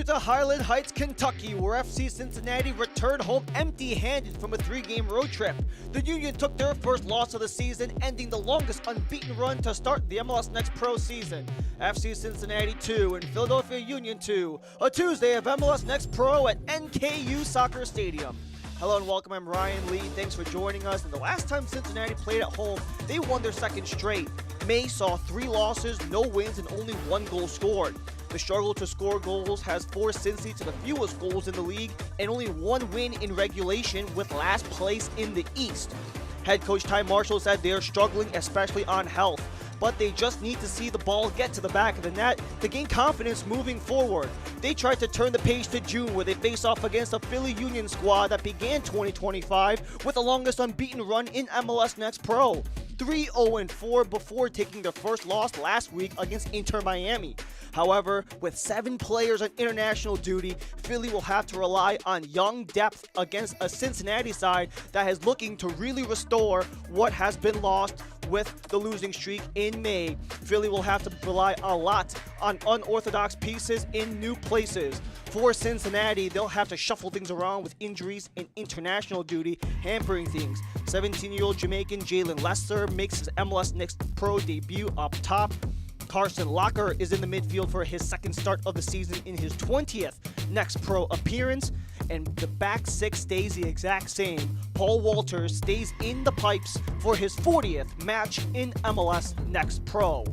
to Highland Heights, Kentucky, where FC Cincinnati returned home empty-handed from a 3-game road trip. The Union took their first loss of the season, ending the longest unbeaten run to start the MLS NEXT Pro season. FC Cincinnati 2 and Philadelphia Union 2, a Tuesday of MLS NEXT Pro at NKU Soccer Stadium. Hello and welcome, I'm Ryan Lee. Thanks for joining us. And the last time Cincinnati played at home, they won their second straight. May saw 3 losses, no wins, and only 1 goal scored. The struggle to score goals has forced Cincy to the fewest goals in the league and only 1 win in regulation, with last place in the East. Head coach Ty Marshall said they are struggling, especially on health, but they just need to see the ball get to the back of the net to gain confidence moving forward. They tried to turn the page to June, where they face off against a Philly Union squad that began 2025 with the longest unbeaten run in MLS NEXT Pro. 3-0-4 before taking their first loss last week against Inter Miami. However, with 7 players on international duty, Philly will have to rely on young depth against a Cincinnati side that is looking to really restore what has been lost with the losing streak in May. Philly will have to rely a lot on unorthodox pieces in new places. For Cincinnati, they'll have to shuffle things around with injuries and international duty hampering things. 17-year-old Jamaican Jalen Lester makes his MLS NEXT Pro debut up top. Carson Locker is in the midfield for his second start of the season in his 20th NEXT Pro appearance. And the back 6 stays the exact same. Paul Walters stays in the pipes for his 40th match in MLS NEXT Pro.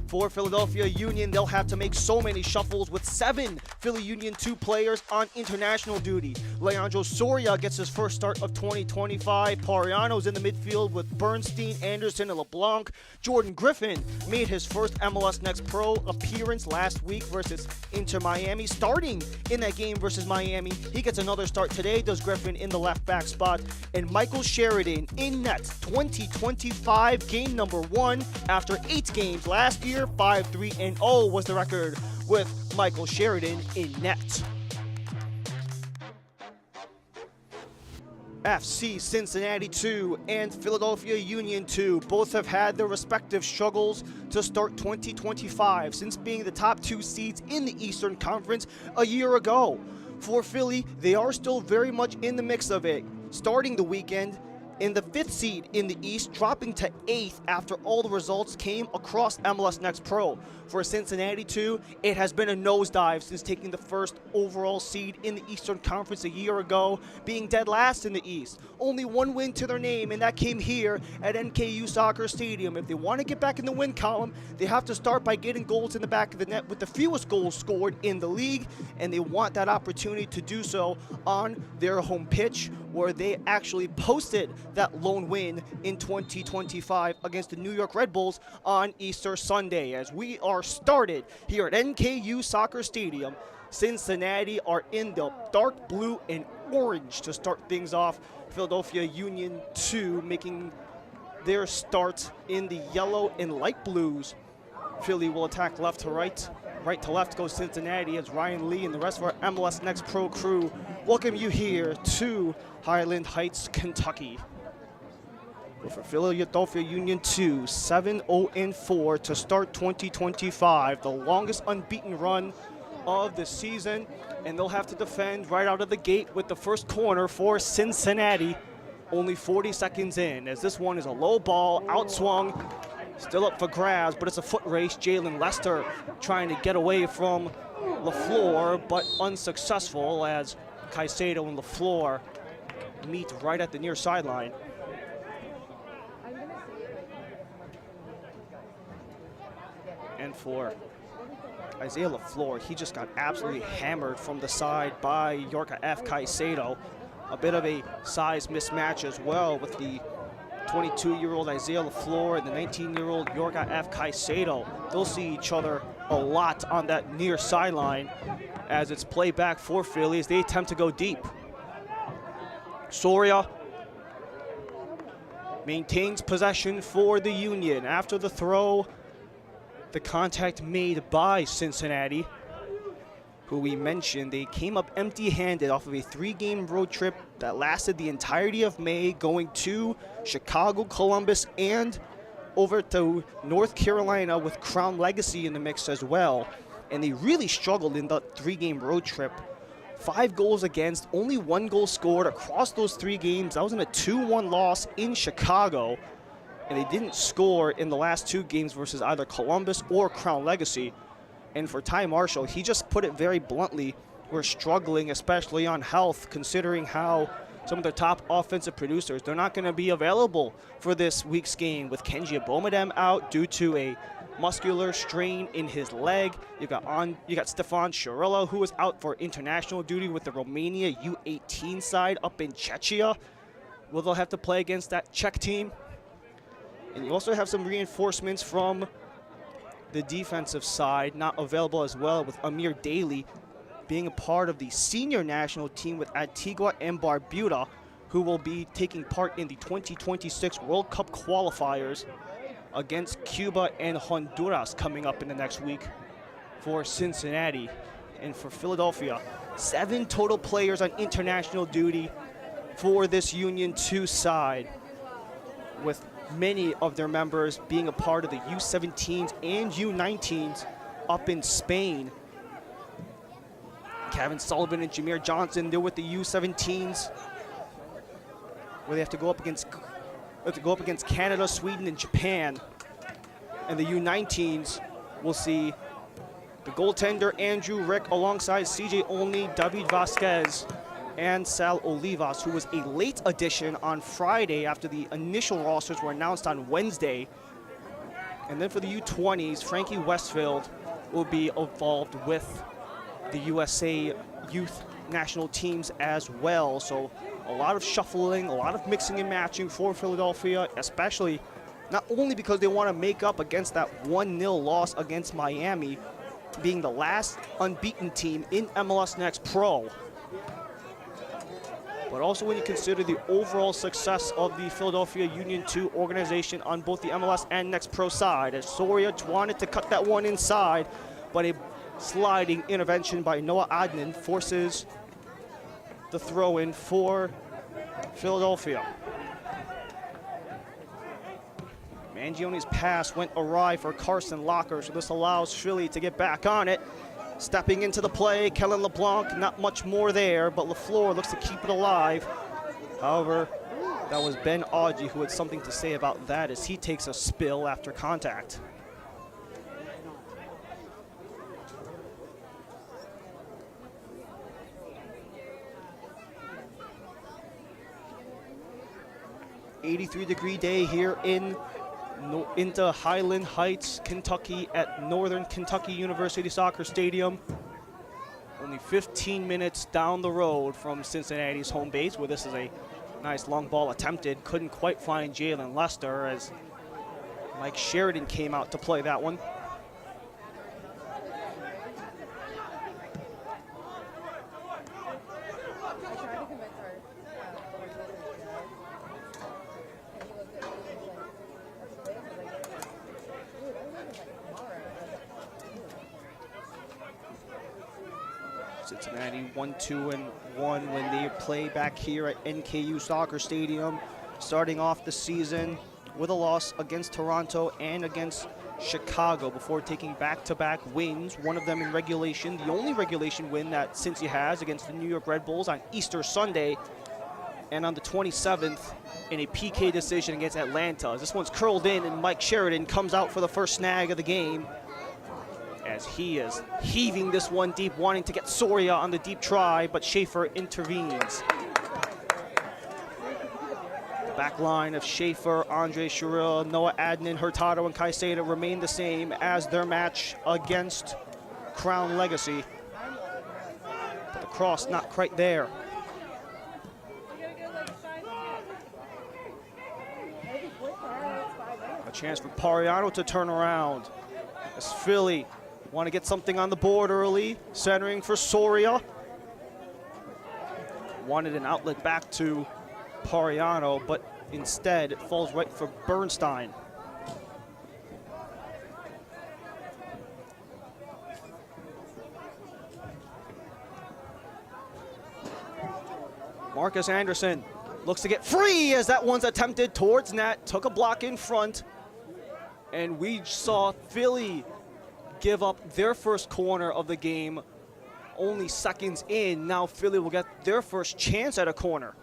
For Philadelphia Union, they'll have to make so many shuffles with 7 Philly Union 2 players on international duty. Leandro Soria gets his first start of 2025. Pariano's in the midfield with Bernstein, Anderson, and LeBlanc. Jordan Griffin made his first MLS NEXT Pro appearance last week versus Inter Miami. Starting in that game versus Miami, he gets another start today, does Griffin, in the left back spot. And Michael Sheridan in net, 2025 game number 1 after 8 games last year. 5-3-0 was the record with Michael Sheridan in net. FC Cincinnati 2 and Philadelphia Union 2 both have had their respective struggles to start 2025 since being the top 2 seeds in the Eastern Conference a year ago. For Philly, they are still very much in the mix of it, starting the weekend in the 5th seed in the East, dropping to 8th after all the results came across MLS NEXT Pro. For Cincinnati 2, it has been a nosedive since taking the first overall seed in the Eastern Conference a year ago, being dead last in the East. Only 1 win to their name, and that came here at NKU Soccer Stadium. If they want to get back in the win column, they have to start by getting goals in the back of the net with the fewest goals scored in the league, and they want that opportunity to do so on their home pitch, where they actually posted that lone win in 2025 against the New York Red Bulls on Easter Sunday. As we are started here at NKU Soccer Stadium, Cincinnati are in the dark blue and orange to start things off. Philadelphia Union 2 making their start in the yellow and light blues. Philly will attack left to right. Right to left goes Cincinnati, as Ryan Lee and the rest of our MLS NEXT Pro crew welcome you here to Highland Heights, Kentucky. For Philadelphia Union 2, 7-0-4 to start 2025, the longest unbeaten run of the season, and they'll have to defend right out of the gate with the first corner for Cincinnati, only 40 seconds in, as this one is a low ball, outswung, still up for grabs, but it's a foot race. Jalen Lester trying to get away from LaFleur, but unsuccessful, as Caicedo and LaFleur meet right at the near sideline. And for Isaiah LaFleur, he just got absolutely hammered from the side by Yorka F. Caicedo. A bit of a size mismatch as well with the 22-year-old Isaiah LaFleur and the 19-year-old Yorka F. Caicedo. They'll see each other a lot on that near sideline as it's played back for Philly as they attempt to go deep. Soria maintains possession for the Union after the throw. The contact made by Cincinnati, who we mentioned, they came up empty-handed off of a 3-game road trip that lasted the entirety of May, going to Chicago, Columbus, and over to North Carolina with Crown Legacy in the mix as well. and they really struggled in the 3-game road trip. 5 goals against, only 1 goal scored across those 3 games. That was in a 2-1 loss in Chicago, and they didn't score in the last 2 games versus either Columbus or Crown Legacy. And for Ty Marshall, he just put it very bluntly, we're struggling, especially on health, considering how some of the top offensive producers, they're not going to be available for this week's game, with Kenji Abomadem out due to a muscular strain in his leg. You got Stefan Sharilla, who is out for international duty with the Romania U18 side up in Czechia. Will they'll have to play against that Czech team? And you also have some reinforcements from the defensive side not available as well, with Amir Daly being a part of the senior national team with Antigua and Barbuda, who will be taking part in the 2026 World Cup qualifiers against Cuba and Honduras coming up in the next week for Cincinnati. And for Philadelphia, 7 total players on international duty for this Union 2 side, with many of their members being a part of the U17s and U19s up in Spain. Kevin Sullivan and Jameer Johnson, they're with the U17s, where they have to go up against Canada, Sweden, and Japan. And the U19s will see the goaltender Andrew Rick alongside CJ Olney, David Vasquez, and Sal Olivas, who was a late addition on Friday after the initial rosters were announced on Wednesday. And then for the U20s, Frankie Westfield will be involved with the USA youth national teams as well. So a lot of shuffling, a lot of mixing and matching for Philadelphia, especially not only because they want to make up against that 1-0 loss against Miami, being the last unbeaten team in MLS Next Pro, but also when you consider the overall success of the Philadelphia Union 2 organization on both the MLS and Next Pro side, as Soria wanted to cut that one inside, but a sliding intervention by Noah Adnan forces the throw-in for Philadelphia. Mangione's pass went awry for Carson Locker, so this allows Philly to get back on it. Stepping into the play, Kellen LeBlanc, not much more there, but LaFleur looks to keep it alive. However, that was Ben Audrey who had something to say about that as he takes a spill after contact. '83-degree day here into Highland Heights, Kentucky at Northern Kentucky University Soccer Stadium. Only 15 minutes down the road from Cincinnati's home base, where this is a nice long ball attempted. Couldn't quite find Jalen Lester as Mike Sheridan came out to play that one. Cincinnati 1-2-1 when they play back here at NKU Soccer Stadium, starting off the season with a loss against Toronto and against Chicago before taking back-to-back wins, one of them in regulation, the only regulation win that Cincy has against the New York Red Bulls on Easter Sunday, and on the 27th in a PK decision against Atlanta. This one's curled in, and Mike Sheridan comes out for the first snag of the game, as he is heaving this one deep, wanting to get Soria on the deep try, but Schaefer intervenes. The back line of Schaefer, Andre Sherrill, Noah Adnan, Hurtado, and Caicedo remain the same as their match against Crown Legacy. But the cross not quite there. A chance for Pariano to turn around as Philly want to get something on the board early, centering for Soria. Wanted an outlet back to Pariano, but instead it falls right for Bernstein. Marcus Anderson looks to get free as that one's attempted towards net, took a block in front, and we saw Philly give up their first corner of the game only seconds in. Now Philly will get their first chance at a corner.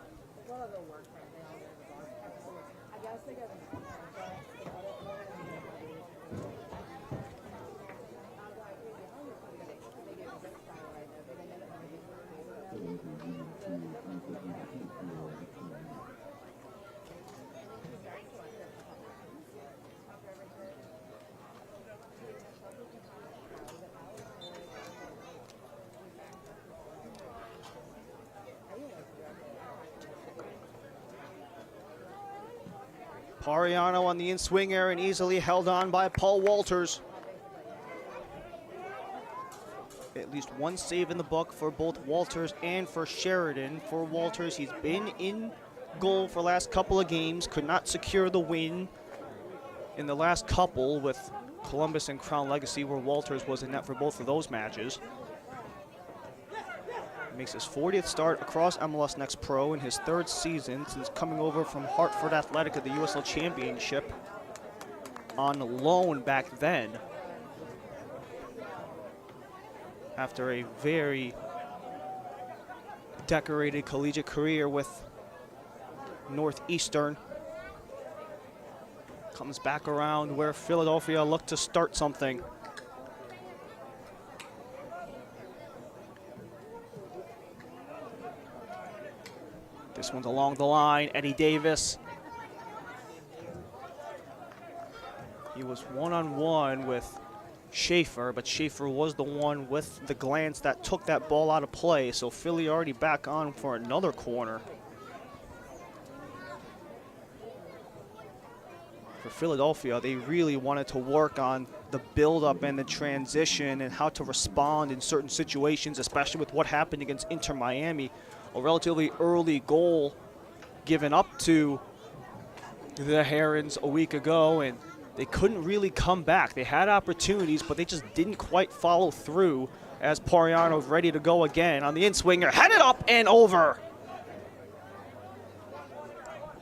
Pariano on the in-swing error and easily held on by Paul Walters. At least one save in the book for both Walters and for Sheridan. For Walters, he's been in goal for the last couple of games, could not secure the win in the last couple with Columbus and Crown Legacy, where Walters was in net for both of those matches. Makes his 40th start across MLS Next Pro in his 3rd season since coming over from Hartford Athletic at the USL Championship on loan back then, after a very decorated collegiate career with Northeastern. Comes back around where Philadelphia looked to start something. This one's along the line. Eddie Davis. He was one-on-one with Schaefer, but Schaefer was the one with the glance that took that ball out of play. So Philly already back on for another corner. For Philadelphia, they really wanted to work on the build-up and the transition and how to respond in certain situations, especially with what happened against Inter Miami. A relatively early goal given up to the Herons a week ago, and they couldn't really come back. They had opportunities, but they just didn't quite follow through as Pariano's ready to go again on the in-swinger. Headed up and over.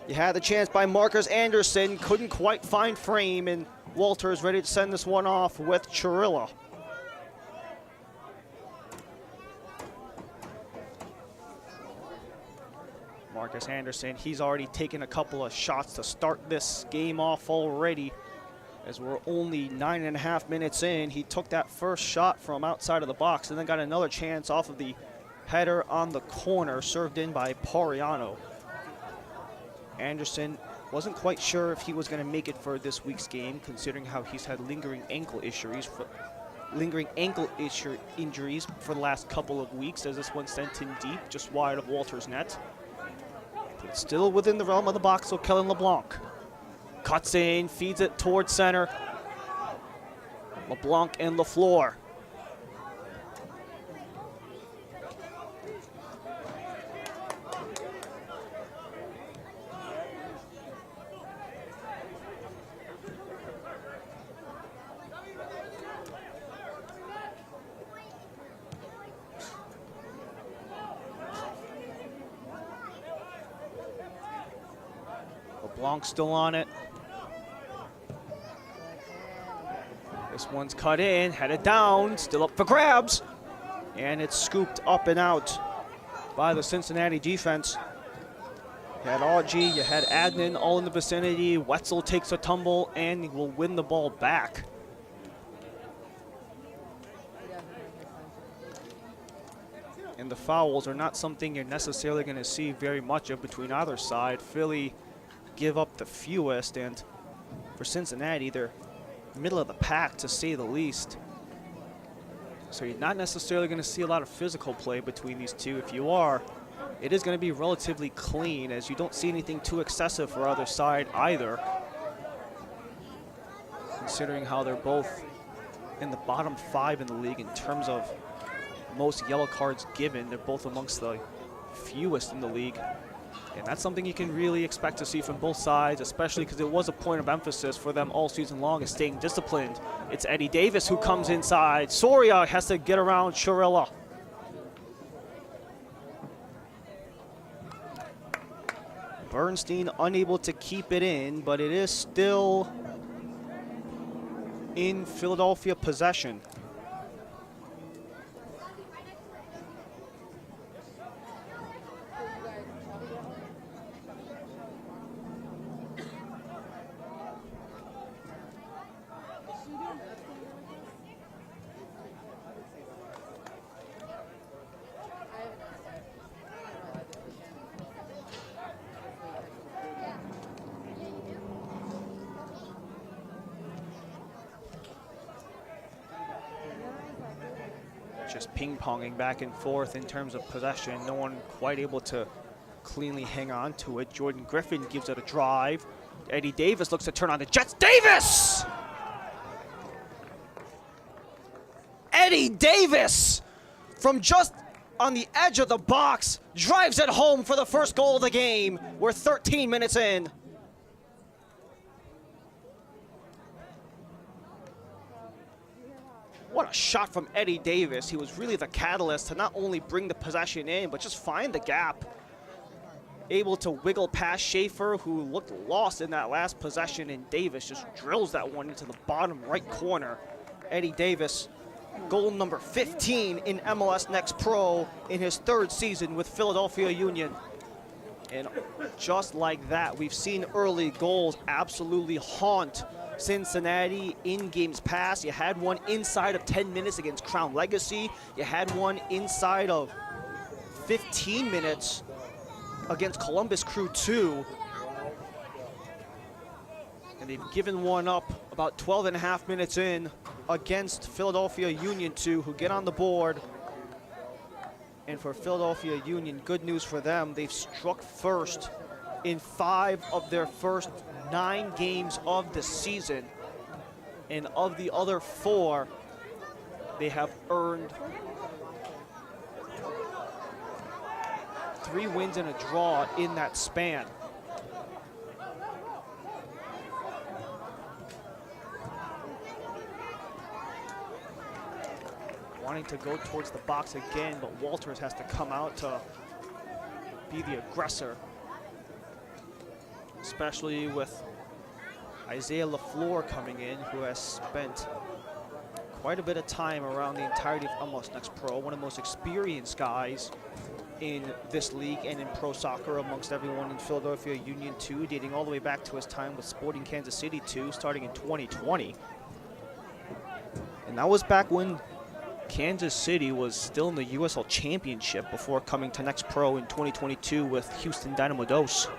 You had the chance by Marcus Anderson, couldn't quite find frame, and Walters ready to send this one off with Chirilla. Marcus Anderson, he's already taken a couple of shots to start this game off already. As we're only 9.5 minutes in, he took that first shot from outside of the box and then got another chance off of the header on the corner, served in by Pariano. Anderson wasn't quite sure if he was going to make it for this week's game, considering how he's had lingering ankle injuries for the last couple of weeks, as this one sent in deep, just wide of Walter's net. But still within the realm of the box, so Kellen LeBlanc cuts in, feeds it towards center. LeBlanc and LaFleur. LeBlanc still on it. This one's cut in, headed down, still up for grabs. And it's scooped up and out by the Cincinnati defense. You had Augie, you had Adnan all in the vicinity. Wetzel takes a tumble and will win the ball back. And the fouls are not something you're necessarily going to see very much of between either side. Philly give up the fewest, and for Cincinnati, they're middle of the pack to say the least. So you're not necessarily going to see a lot of physical play between these two. If you are, it is going to be relatively clean, as you don't see anything too excessive for either side either, considering how they're both in the bottom 5 in the league in terms of most yellow cards given. They're both amongst the fewest in the league. And that's something you can really expect to see from both sides, especially because it was a point of emphasis for them all season long, is staying disciplined. It's Eddie Davis who comes inside. Soria has to get around Chirilla. Bernstein unable to keep it in, but it is still in Philadelphia possession. Just ping-ponging back and forth in terms of possession. No one quite able to cleanly hang on to it. Jordan Griffin gives it a drive. Eddie Davis looks to turn on the Jets. Davis! Eddie Davis from just on the edge of the box drives it home for the first goal of the game. We're 13 minutes in. What a shot from Eddie Davis. He was really the catalyst to not only bring the possession in, but just find the gap. Able to wiggle past Schaefer, who looked lost in that last possession, and Davis just drills that one into the bottom right corner. Eddie Davis, goal number 15 in MLS Next Pro in his 3rd season with Philadelphia Union. And just like that, we've seen early goals absolutely haunt Cincinnati in games past. You had one inside of 10 minutes against Crown Legacy. You had one inside of 15 minutes against Columbus Crew 2. And they've given one up about 12 and a half minutes in against Philadelphia Union 2, who get on the board. And for Philadelphia Union, good news for them. They've struck first in 5 of their first 9 games of the season. And of the other 4, they have earned 3 wins and a draw in that span. Wanting to go towards the box again, but Walters has to come out to be the aggressor, especially with Isaiah LaFleur coming in, who has spent quite a bit of time around the entirety of MLS Next Pro, one of the most experienced guys in this league and in pro soccer amongst everyone in Philadelphia Union 2, dating all the way back to his time with Sporting Kansas City 2, starting in 2020. And that was back when Kansas City was still in the USL Championship before coming to Next Pro in 2022 with Houston Dynamo Dos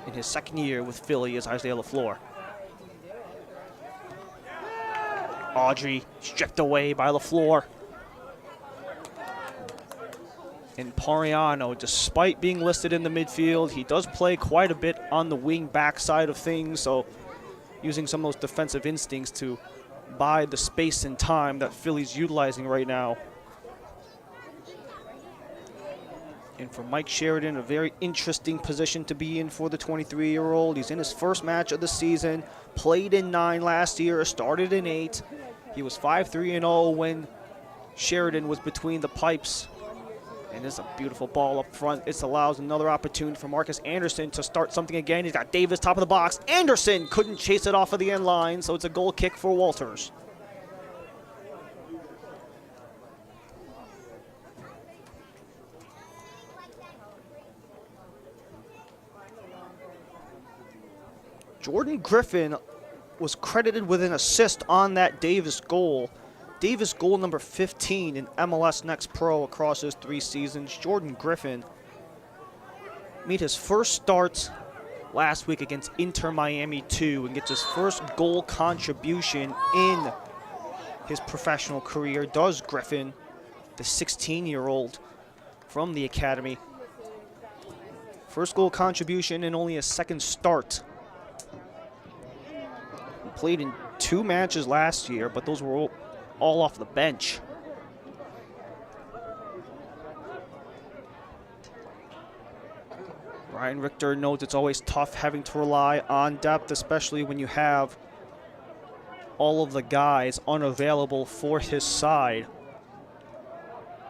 in his 2nd year with Philly as Isaiah LaFleur. Audrey stripped away by LaFleur. And Pariano, despite being listed in the midfield, he does play quite a bit on the wing back side of things, so using some of those defensive instincts to buy the space and time that Philly's utilizing right now. And for Mike Sheridan, a very interesting position to be in for the 23-year-old. He's in his 1st match of the season, played in 9 last year, started in 8. He was 5-3-0 when Sheridan was between the pipes. And this is a beautiful ball up front. This allows another opportunity for Marcus Anderson to start something again. He's got Davis top of the box. Anderson couldn't chase it off of the end line, so it's a goal kick for Walters. Jordan Griffin was credited with an assist on that Davis goal. Davis goal number 15 in MLS Next Pro across his 3 seasons. Jordan Griffin made his first start last week against Inter Miami 2 and gets his first goal contribution in his professional career. Does Griffin, the 16-year-old from the academy. First goal contribution in only his 2nd start. He played in 2 matches last year, but those were all off the bench. Ryan Richter knows it's always tough having to rely on depth, especially when you have all of the guys unavailable for his side.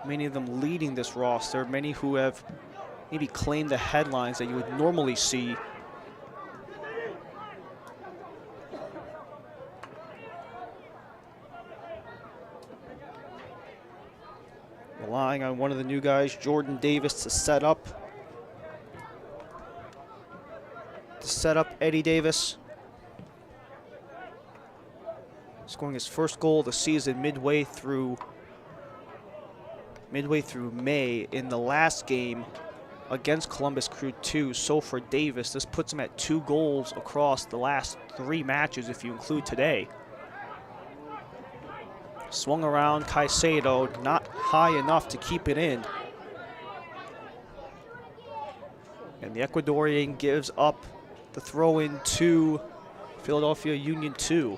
Many of them leading this roster, many who have maybe claimed the headlines that you would normally see. one of the new guys, Jordan Davis, to set up Eddie Davis. Scoring his first goal of the season midway through May in the last game against Columbus Crew 2. So for Davis, this puts him at 2 goals across the last 3 matches if you include today. Swung around Caicedo, not high enough to keep it in. And the Ecuadorian gives up the throw-in to Philadelphia Union 2.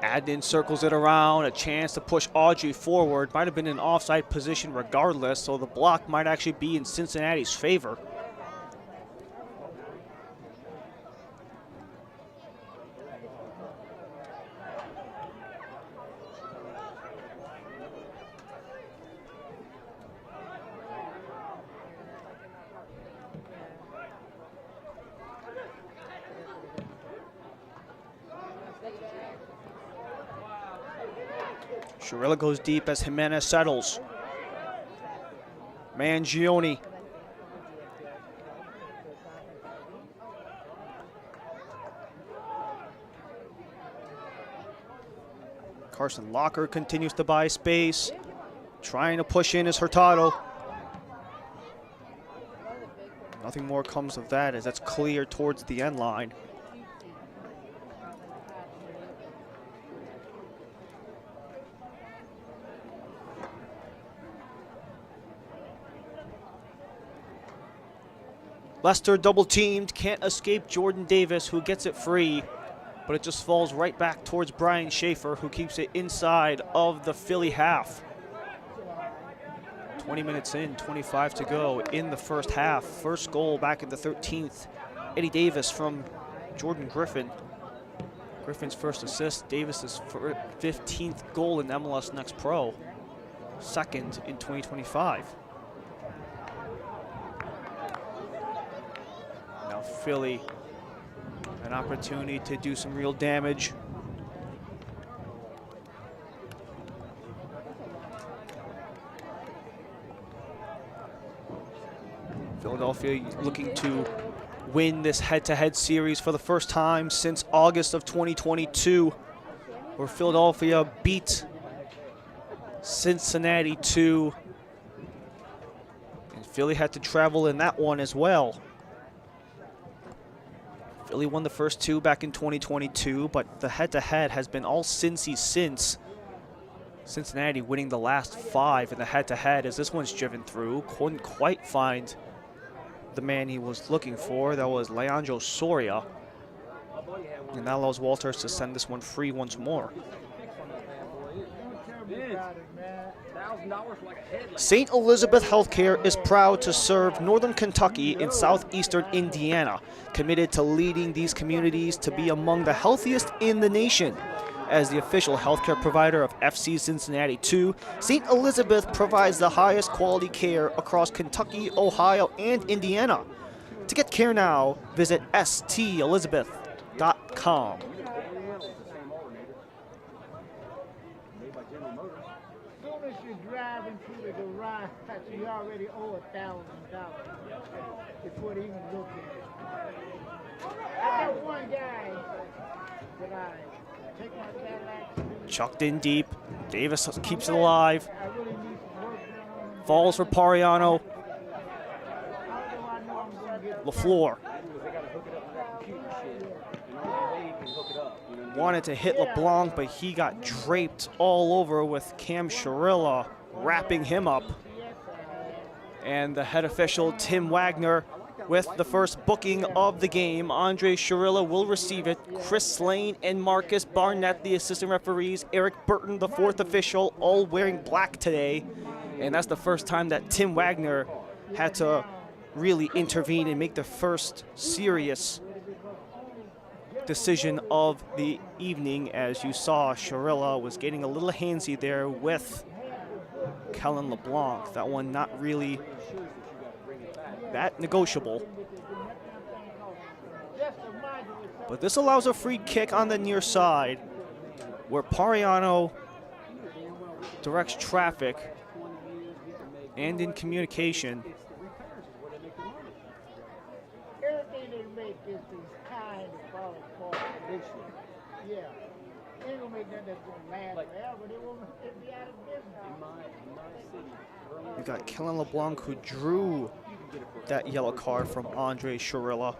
Adnan circles it around, a chance to push Audrey forward. Might have been an offside position regardless, so the block might actually be in Cincinnati's favor. Shirella goes deep as Jimenez settles. Mangione. Carson Locker continues to buy space. Trying to push in is Hurtado. Nothing more comes of that as that's clear towards the end line. Leicester double teamed, can't escape Jordan Davis, who gets it free, but it just falls right back towards Brian Schaefer, who keeps it inside of the Philly half. 20 minutes in, 25 to go in the first half. First goal back in the 13th. Eddie Davis from Jordan Griffin. Griffin's first assist, Davis's 15th goal in MLS Next Pro. Second in 2025. Now Philly, an opportunity to do some real damage. Philadelphia looking to win this head-to-head series for the first time since August of 2022, where Philadelphia beat Cincinnati 2. And Philly had to travel in that one as well. Philly won the first 2 back in 2022, but the head-to-head has been all Cincy since. Cincinnati winning the last 5 in the head-to-head as this one's driven through. Couldn't quite find the man he was looking for. That was Leandro Soria. And that allows Walters to send this one free once more. St. Elizabeth Healthcare is proud to serve Northern Kentucky and Southeastern Indiana, committed to leading these communities to be among the healthiest in the nation. As the official healthcare provider of FC Cincinnati 2, St. Elizabeth provides the highest quality care across Kentucky, Ohio, and Indiana. To get care now, visit stelizabeth.com. Drive into the garage, you already owe $1,000 before they even look at it. I got one guy that I take my Cadillac. Chucked in deep. Davis keeps it alive. Falls for Pariano. LaFleur. Wanted to hit LeBlanc, but he got draped all over with Cam Shirella wrapping him up. And the head official, Tim Wagner, with the first booking of the game. Andre Sharilla will receive it. Chris Slane and Marcus Barnett, the assistant referees. Eric Burton, the fourth official, all wearing black today. And that's the first time that Tim Wagner had to really intervene and make the first serious decision of the evening. As you saw, Sharilla was getting a little handsy there with Kellen LeBlanc. That one not really that negotiable. But this allows a free kick on the near side where Pariano directs traffic and in communication. Everything they make is kind of fall apart. Yeah. They ain't gonna make nothing that's gonna last forever. They won't be out of business. You got Kellen LeBlanc, who drew that yellow card from Andre Sharilla,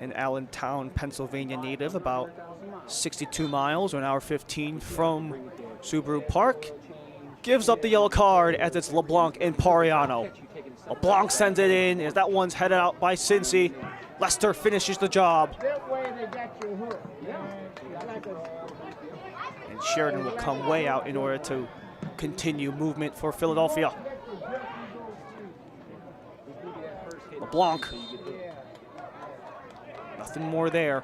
an Allentown, Pennsylvania native, about 62 miles or an hour 15 from Subaru Park. Gives up the yellow card as it's LeBlanc and Pariano. LeBlanc sends it in as that one's headed out by Cincy. Lester finishes the job. That way they got your hook. And Sheridan will come way out in order to continue movement for Philadelphia. LeBlanc. Nothing more there.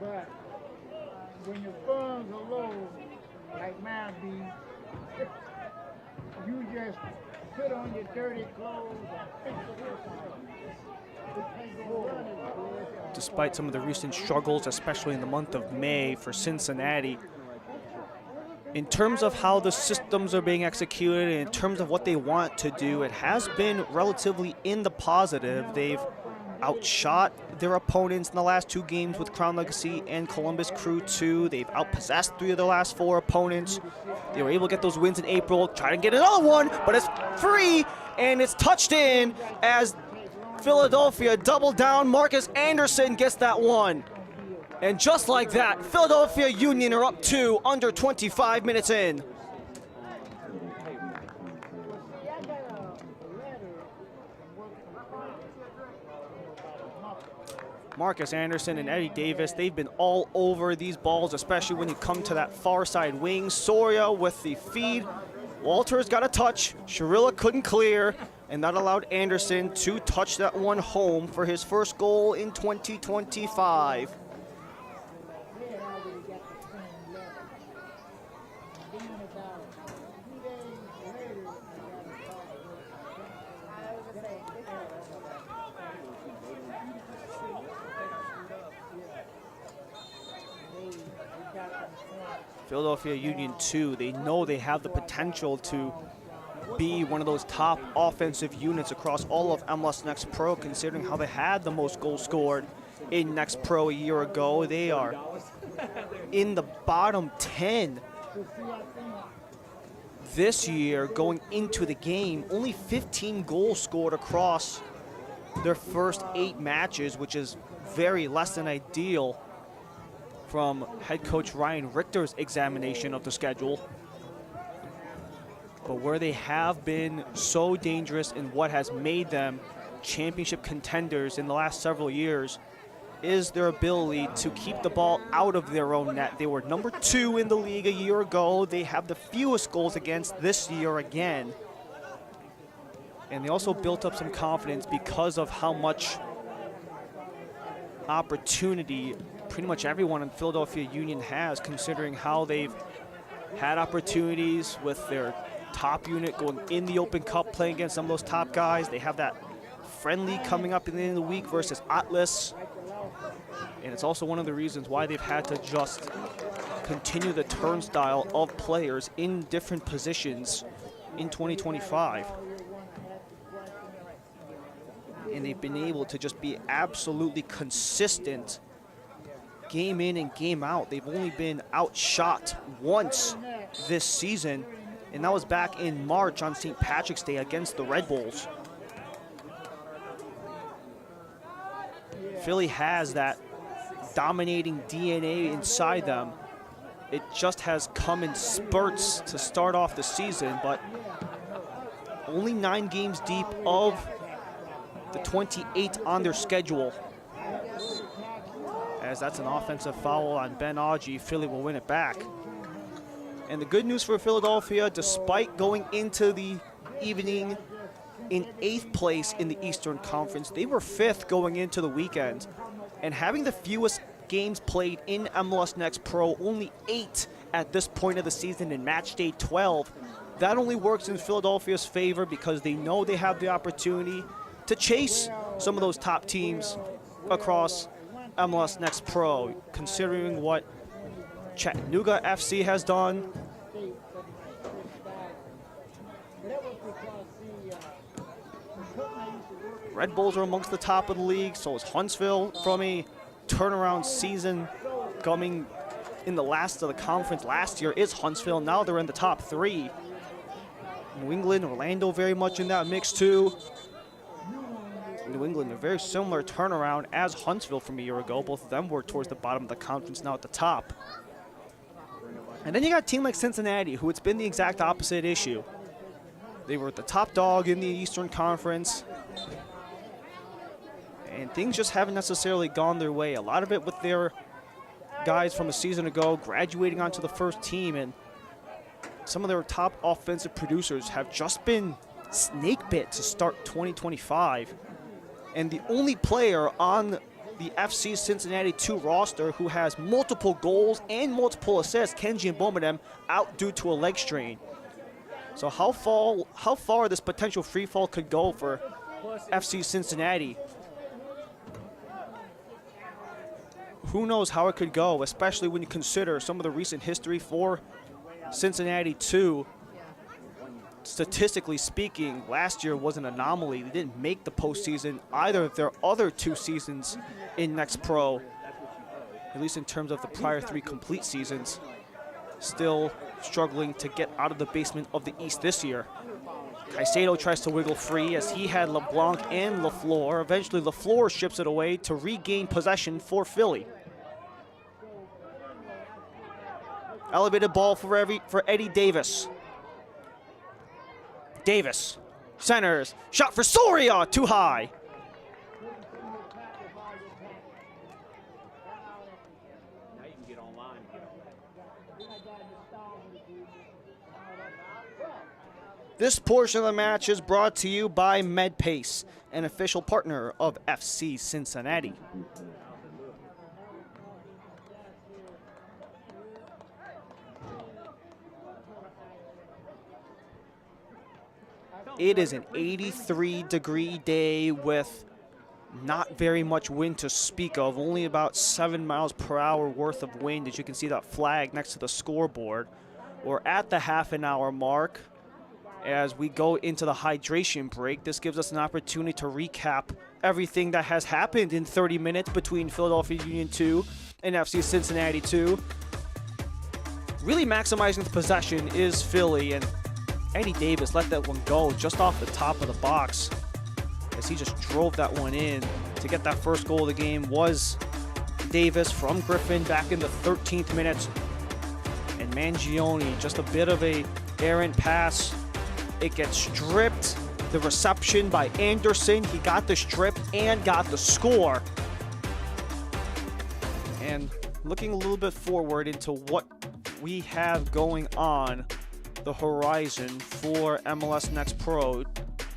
But when your funds are low, like mine be, you just put on your dirty clothes and fix it. Despite some of the recent struggles, especially in the month of May for Cincinnati, in terms of how the systems are being executed, and in terms of what they want to do, it has been relatively in the positive. They've outshot their opponents in the last two games with Crown Legacy and Columbus Crew 2. They've outpossessed 3 of their last 4 opponents. They were able to get those wins in April, try to get another one, but it's free, and it's touched in as Philadelphia doubled down. Marcus Anderson gets that one. And just like that, Philadelphia Union are up 2 under 25 minutes in. Marcus Anderson and Eddie Davis, they've been all over these balls, especially when you come to that far side wing. Soria with the feed. Walters got a touch. Sharilla couldn't clear, and that allowed Anderson to touch that one home for his first goal in 2025. Philadelphia Union 2, they know they have the potential to be one of those top offensive units across all of MLS Next Pro, considering how they had the most goals scored in Next Pro a year ago. They are in the bottom 10 this year going into the game. Only 15 goals scored across their first 8 matches, which is very less than ideal from head coach Ryan Richter's examination of the schedule. But where they have been so dangerous and what has made them championship contenders in the last several years is their ability to keep the ball out of their own net. They were number 2 in the league a year ago. They have the fewest goals against this year again. And they also built up some confidence because of how much opportunity pretty much everyone in Philadelphia Union has, considering how they've had opportunities with their top unit going in the Open Cup, playing against some of those top guys. They have that friendly coming up in the end of the week versus Atlas. And it's also one of the reasons why they've had to just continue the turnstile of players in different positions in 2025. And they've been able to just be absolutely consistent game in and game out. They've only been outshot once this season, and that was back in March on St. Patrick's Day against the Red Bulls. Philly has that dominating DNA inside them, It just has come in spurts to start off the season, but only 9 games deep of the 28 on their schedule. As that's an offensive foul on Ben Augee, Philly will win it back. And the good news for Philadelphia, despite going into the evening in 8th place in the Eastern Conference, they were 5th going into the weekend. And having the fewest games played in MLS Next Pro, only 8 at this point of the season in match day 12, that only works in Philadelphia's favor because they know they have the opportunity to chase some of those top teams across MLS Next Pro, considering what Chattanooga FC has done. Red Bulls are amongst the top of the league, so is Huntsville from a turnaround season coming in the last of the conference. Last year is Huntsville. Now they're in the top 3. New England, Orlando very much in that mix too. New England, a very similar turnaround as Huntsville from a year ago. Both of them were towards the bottom of the conference, now at the top. And then you got a team like Cincinnati, who it's been the exact opposite issue. They were the top dog in the Eastern Conference, and things just haven't necessarily gone their way. A lot of it with their guys from a season ago graduating onto the first team, and some of their top offensive producers have just been snake bit to start 2025. And the only player on the FC Cincinnati 2 roster who has multiple goals and multiple assists, Kenji Mbomidem, out due to a leg strain. So how far this potential free fall could go for FC Cincinnati? Who knows how it could go, especially when you consider some of the recent history for Cincinnati 2. Statistically speaking, last year was an anomaly. They didn't make the postseason either of their other 2 seasons in Next Pro, at least in terms of the prior 3 complete seasons. Still struggling to get out of the basement of the East this year. Caicedo tries to wiggle free as he had LeBlanc and LaFleur. Eventually LaFleur ships it away to regain possession for Philly. Elevated ball for Eddie Davis. Davis centers, shot for Soria, too high. This portion of the match is brought to you by MedPace, an official partner of FC Cincinnati. It is an 83-degree day with not very much wind to speak of, only about 7 miles per hour worth of wind, as you can see that flag next to the scoreboard. We're at the half-an-hour mark as we go into the hydration break. This gives us an opportunity to recap everything that has happened in 30 minutes between Philadelphia Union 2 and FC Cincinnati 2. Really maximizing the possession is Philly, and Eddie Davis let that one go just off the top of the box as he just drove that one in. To get that first goal of the game was Davis from Griffin back in the 13th minute. And Mangione, just a bit of a errant pass. It gets stripped. The reception by Anderson. He got the strip and got the score. And looking a little bit forward into what we have going on the horizon for MLS Next Pro.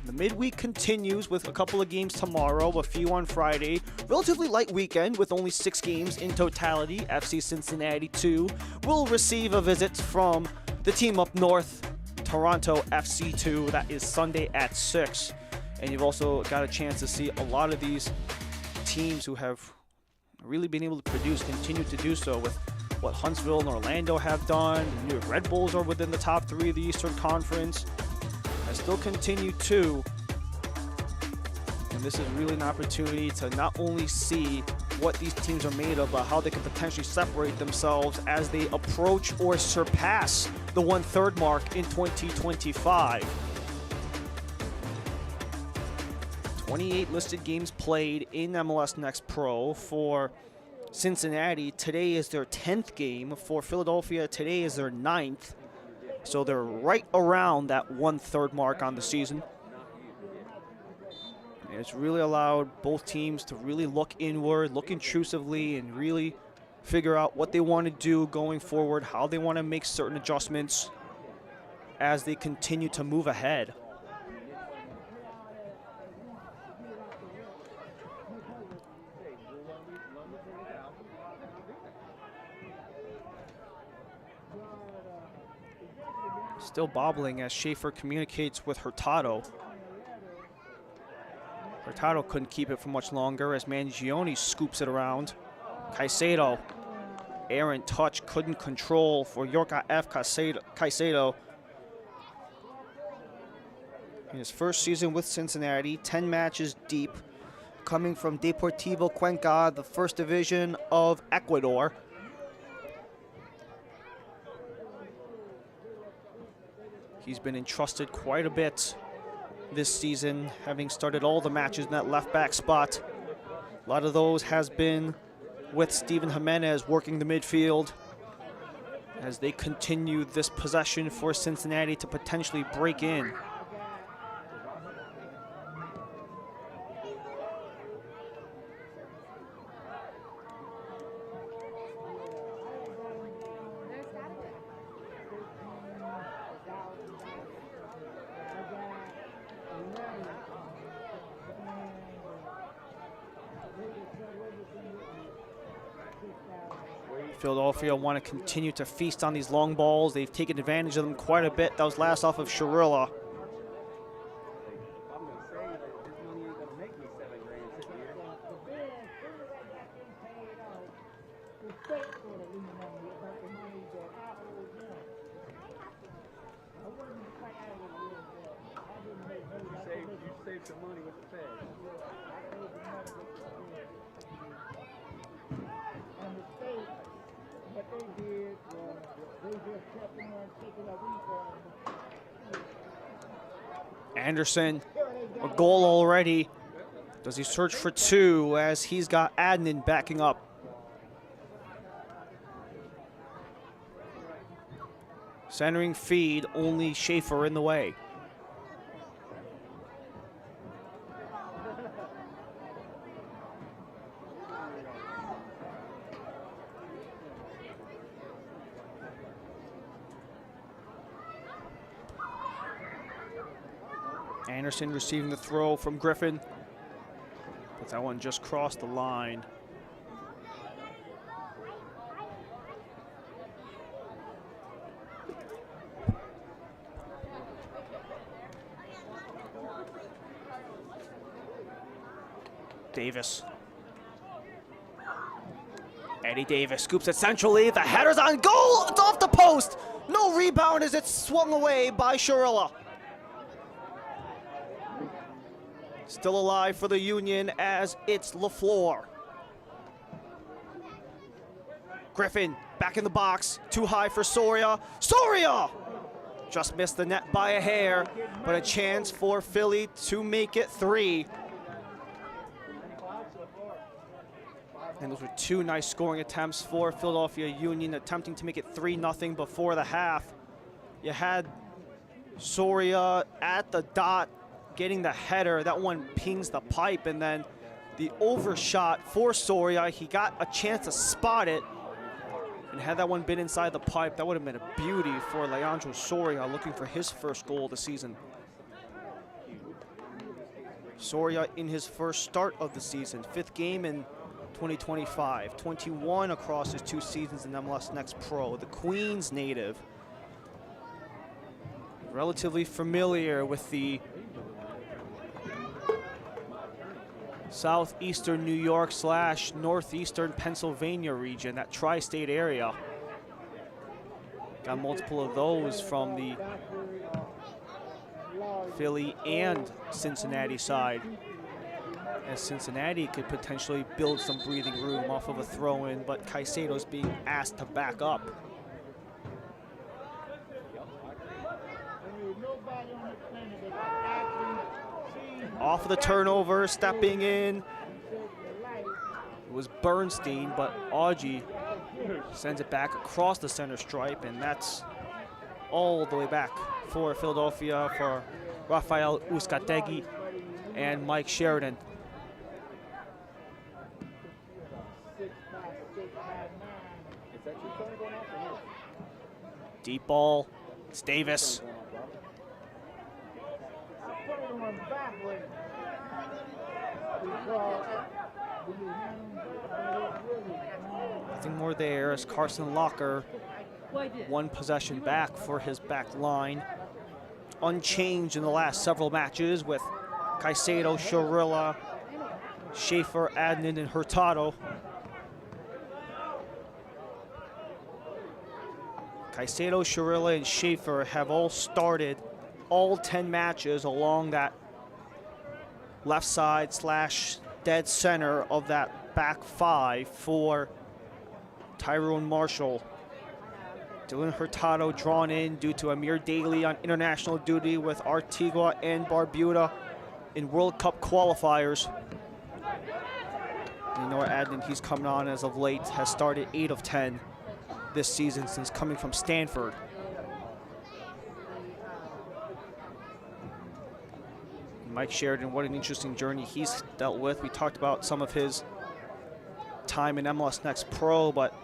The midweek continues with a couple of games tomorrow, a few on Friday. Relatively light weekend with only 6 games in totality. FC Cincinnati 2 will receive a visit from the team up north, Toronto FC 2. That is Sunday at 6. And you've also got a chance to see a lot of these teams who have really been able to produce, continue to do so with what Huntsville and Orlando have done. The New York Red Bulls are within the top 3 of the Eastern Conference. I still continue to. And this is really an opportunity to not only see what these teams are made of, but how they can potentially separate themselves as they approach or surpass the 1/3 mark in 2025. 28 listed games played in MLS Next Pro for Cincinnati, today is their 10th game. For Philadelphia, today is their 9th. So they're right around that 1/3 mark on the season. And it's really allowed both teams to really look inward, look intrusively, and really figure out what they want to do going forward, how they want to make certain adjustments as they continue to move ahead. Still bobbling as Schaefer communicates with Hurtado. Hurtado couldn't keep it for much longer as Mangione scoops it around. Caicedo, errant touch, couldn't control for Yorka F. Caicedo. In his first season with Cincinnati, 10 matches deep, coming from Deportivo Cuenca, the first division of Ecuador. He's been entrusted quite a bit this season, having started all the matches in that left back spot. A lot of those has been with Steven Jimenez working the midfield as they continue this possession for Cincinnati to potentially break in. Philadelphia want to continue to feast on these long balls. They've taken advantage of them quite a bit. That was last off of Shirilla. Anderson, a goal already. Does he search for two as he's got Adnan backing up? Centering feed, only Schaefer in the way. Anderson receiving the throw from Griffin, but that one just crossed the line. Davis. Eddie Davis scoops it centrally. The header's on goal. It's off the post. No rebound as it's swung away by Shirilla. Still alive for the Union as it's LaFleur. Griffin back in the box. Too high for Soria. Soria! Just missed the net by a hair, but a chance for Philly to make it 3. And those were 2 nice scoring attempts for Philadelphia Union, attempting to make it 3-0 before the half. You had Soria at the dot, getting the header. That one pings the pipe, and then the overshot for Soria. He got a chance to spot it, and had that one been inside the pipe, that would have been a beauty for Leandro Soria, looking for his first goal of the season. Soria in his first start of the season, 5th game in 2025, 21 across his 2 seasons in MLS Next Pro. The Queens native, relatively familiar with the southeastern New York / northeastern Pennsylvania region, that tri-state area. Got multiple of those from the Philly and Cincinnati side, as Cincinnati could potentially build some breathing room off of a throw-in, but Caicedo's being asked to back up. Off of the turnover, stepping in was Bernstein, but Augie sends it back across the center stripe, and that's all the way back for Philadelphia for Rafael Uzcategui and Mike Sheridan. Deep ball, it's Davis. Nothing more there as Carson Locker, one possession back for his back line. Unchanged in the last several matches with Caicedo, Shirilla, Schaefer, Adnan, and Hurtado. Caicedo, Shirilla, and Schaefer have all started all 10 matches along that left side / dead center of that back five for Tyrone Marshall. Dylan Hurtado drawn in due to Amir Daly on international duty with Antigua and Barbuda in World Cup qualifiers. You know, Adnan, he's coming on as of late, has started 8 of 10 this season since coming from Stanford. Mike Sheridan, what an interesting journey he's dealt with. We talked about some of his time in MLS Next Pro, but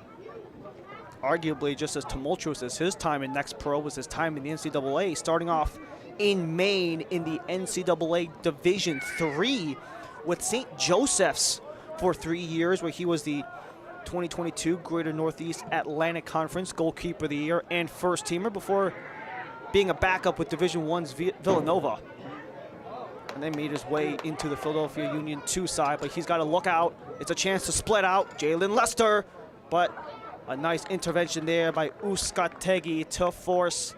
arguably just as tumultuous as his time in Next Pro was his time in the NCAA, starting off in Maine in the NCAA Division III with St. Joseph's for 3 years, where he was the 2022 Greater Northeast Atlantic Conference Goalkeeper of the Year and first teamer before being a backup with Division I's Villanova. And then made his way into the Philadelphia Union 2 side, but he's got to look out. It's a chance to split out. Jalen Lester, but a nice intervention there by Uzcategui to force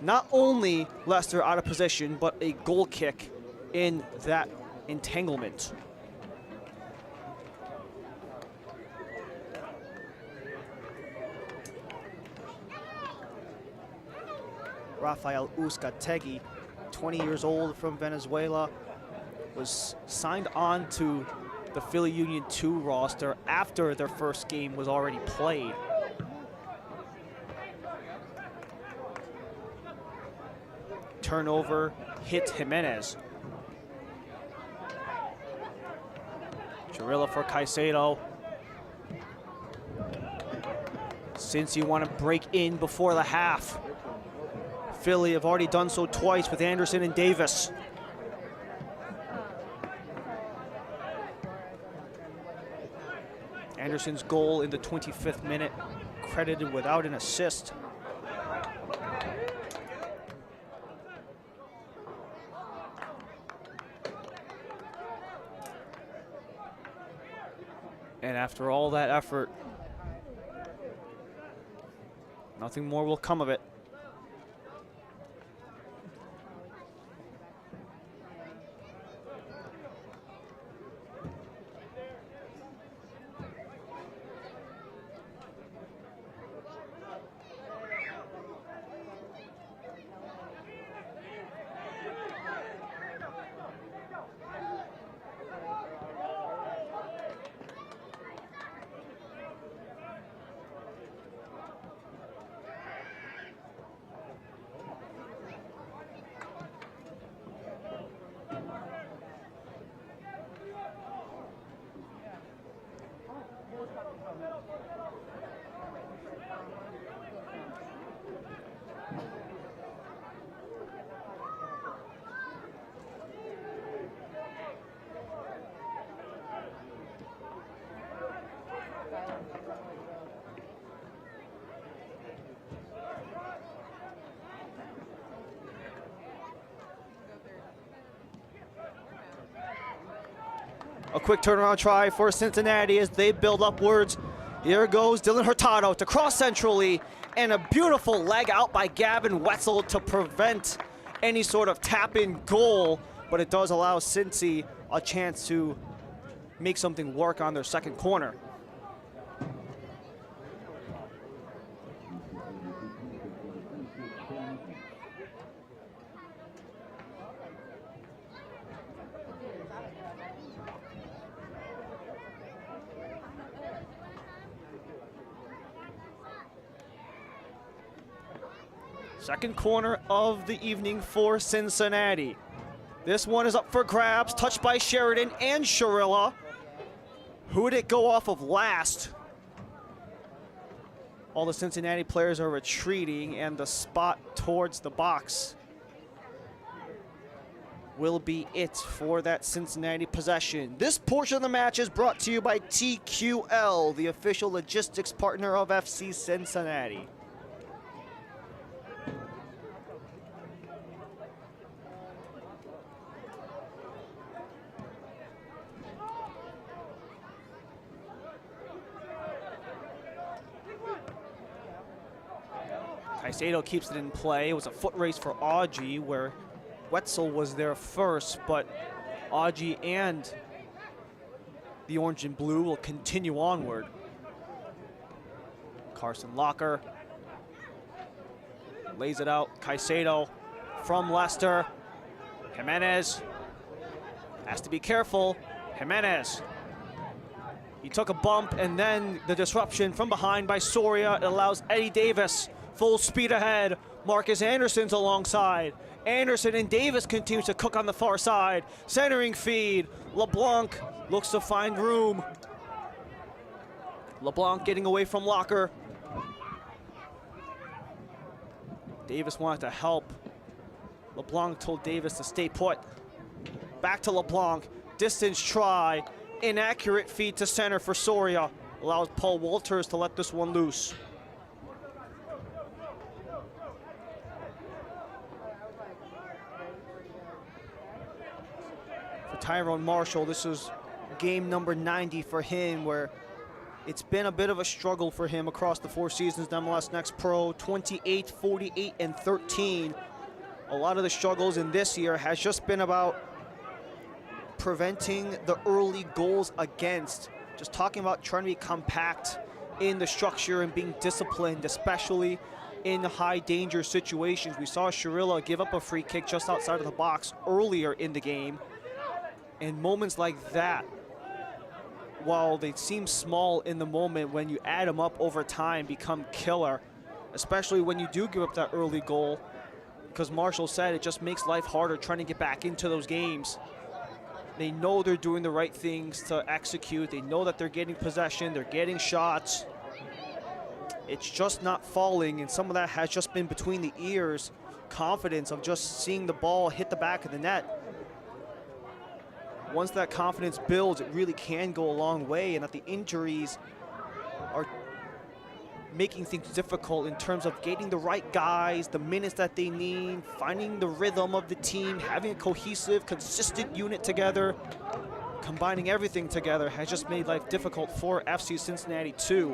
not only Lester out of position, but a goal kick in that entanglement. Rafael Uzcategui, 20 years old from Venezuela, was signed on to the Philly Union 2 roster after their first game was already played. Turnover hit Jimenez. Chirilla for Caicedo. Since you want to break in before the half. Philly have already done so twice with Anderson and Davis. Anderson's goal in the 25th minute, credited without an assist. And after all that effort, nothing more will come of it. A quick turnaround try for Cincinnati as they build upwards. Here goes Dylan Hurtado to cross centrally, and a beautiful leg out by Gavin Wetzel to prevent any sort of tap-in goal, but it does allow Cincy a chance to make something work on their second corner. Second corner of the evening for Cincinnati. This one is up for grabs, touched by Sheridan and Sharilla. Who would it go off of last? All the Cincinnati players are retreating, and the spot towards the box will be it for that Cincinnati possession. This portion of the match is brought to you by TQL, the official logistics partner of FC Cincinnati. Caicedo keeps it in play. It was a foot race for Augie where Wetzel was there first, but Augie and the orange and blue will continue onward. Carson Locker lays it out. Caicedo from Leicester. Jimenez has to be careful. Jimenez. He took a bump, and then the disruption from behind by Soria. It allows Eddie Davis full speed ahead. Marcus Anderson's alongside. Anderson and Davis continues to cook on the far side. Centering feed. LeBlanc looks to find room. LeBlanc getting away from Locker. Davis wanted to help. LeBlanc told Davis to stay put. Back to LeBlanc. Distance try. Inaccurate feed to center for Soria. Allows Paul Walters to let this one loose. Tyrone Marshall, this is game number 90 for him, where it's been a bit of a struggle for him across the 4 seasons in MLS Next Pro. 28, 48, and 13. A lot of the struggles in this year has just been about preventing the early goals against. Just talking about trying to be compact in the structure and being disciplined, especially in high danger situations. We saw Sharilla give up a free kick just outside of the box earlier in the game. And moments like that, while they seem small in the moment, when you add them up over time, become killer, especially when you do give up that early goal, because Marshall said it just makes life harder trying to get back into those games. They know they're doing the right things to execute. They know that they're getting possession, they're getting shots. It's just not falling, and some of that has just been between the ears. Confidence of just seeing the ball hit the back of the net. Once that confidence builds, it really can go a long way, and that the injuries are making things difficult in terms of getting the right guys, the minutes that they need, finding the rhythm of the team, having a cohesive, consistent unit together. Combining everything together has just made life difficult for FC Cincinnati too.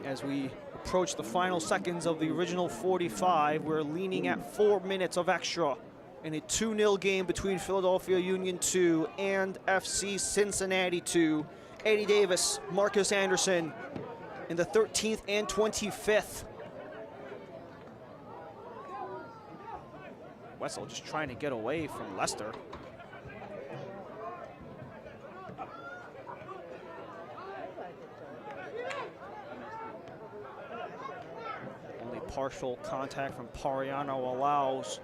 As we approach the final seconds of the original 45, we're leaning at 4 minutes of extra in a 2-0 game between Philadelphia Union 2 and FC Cincinnati 2. Eddie Davis, Marcus Anderson in the 13th and 25th. Wessel just trying to get away from Leicester. Only partial contact from Pariano allows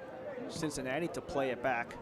Cincinnati to play it back.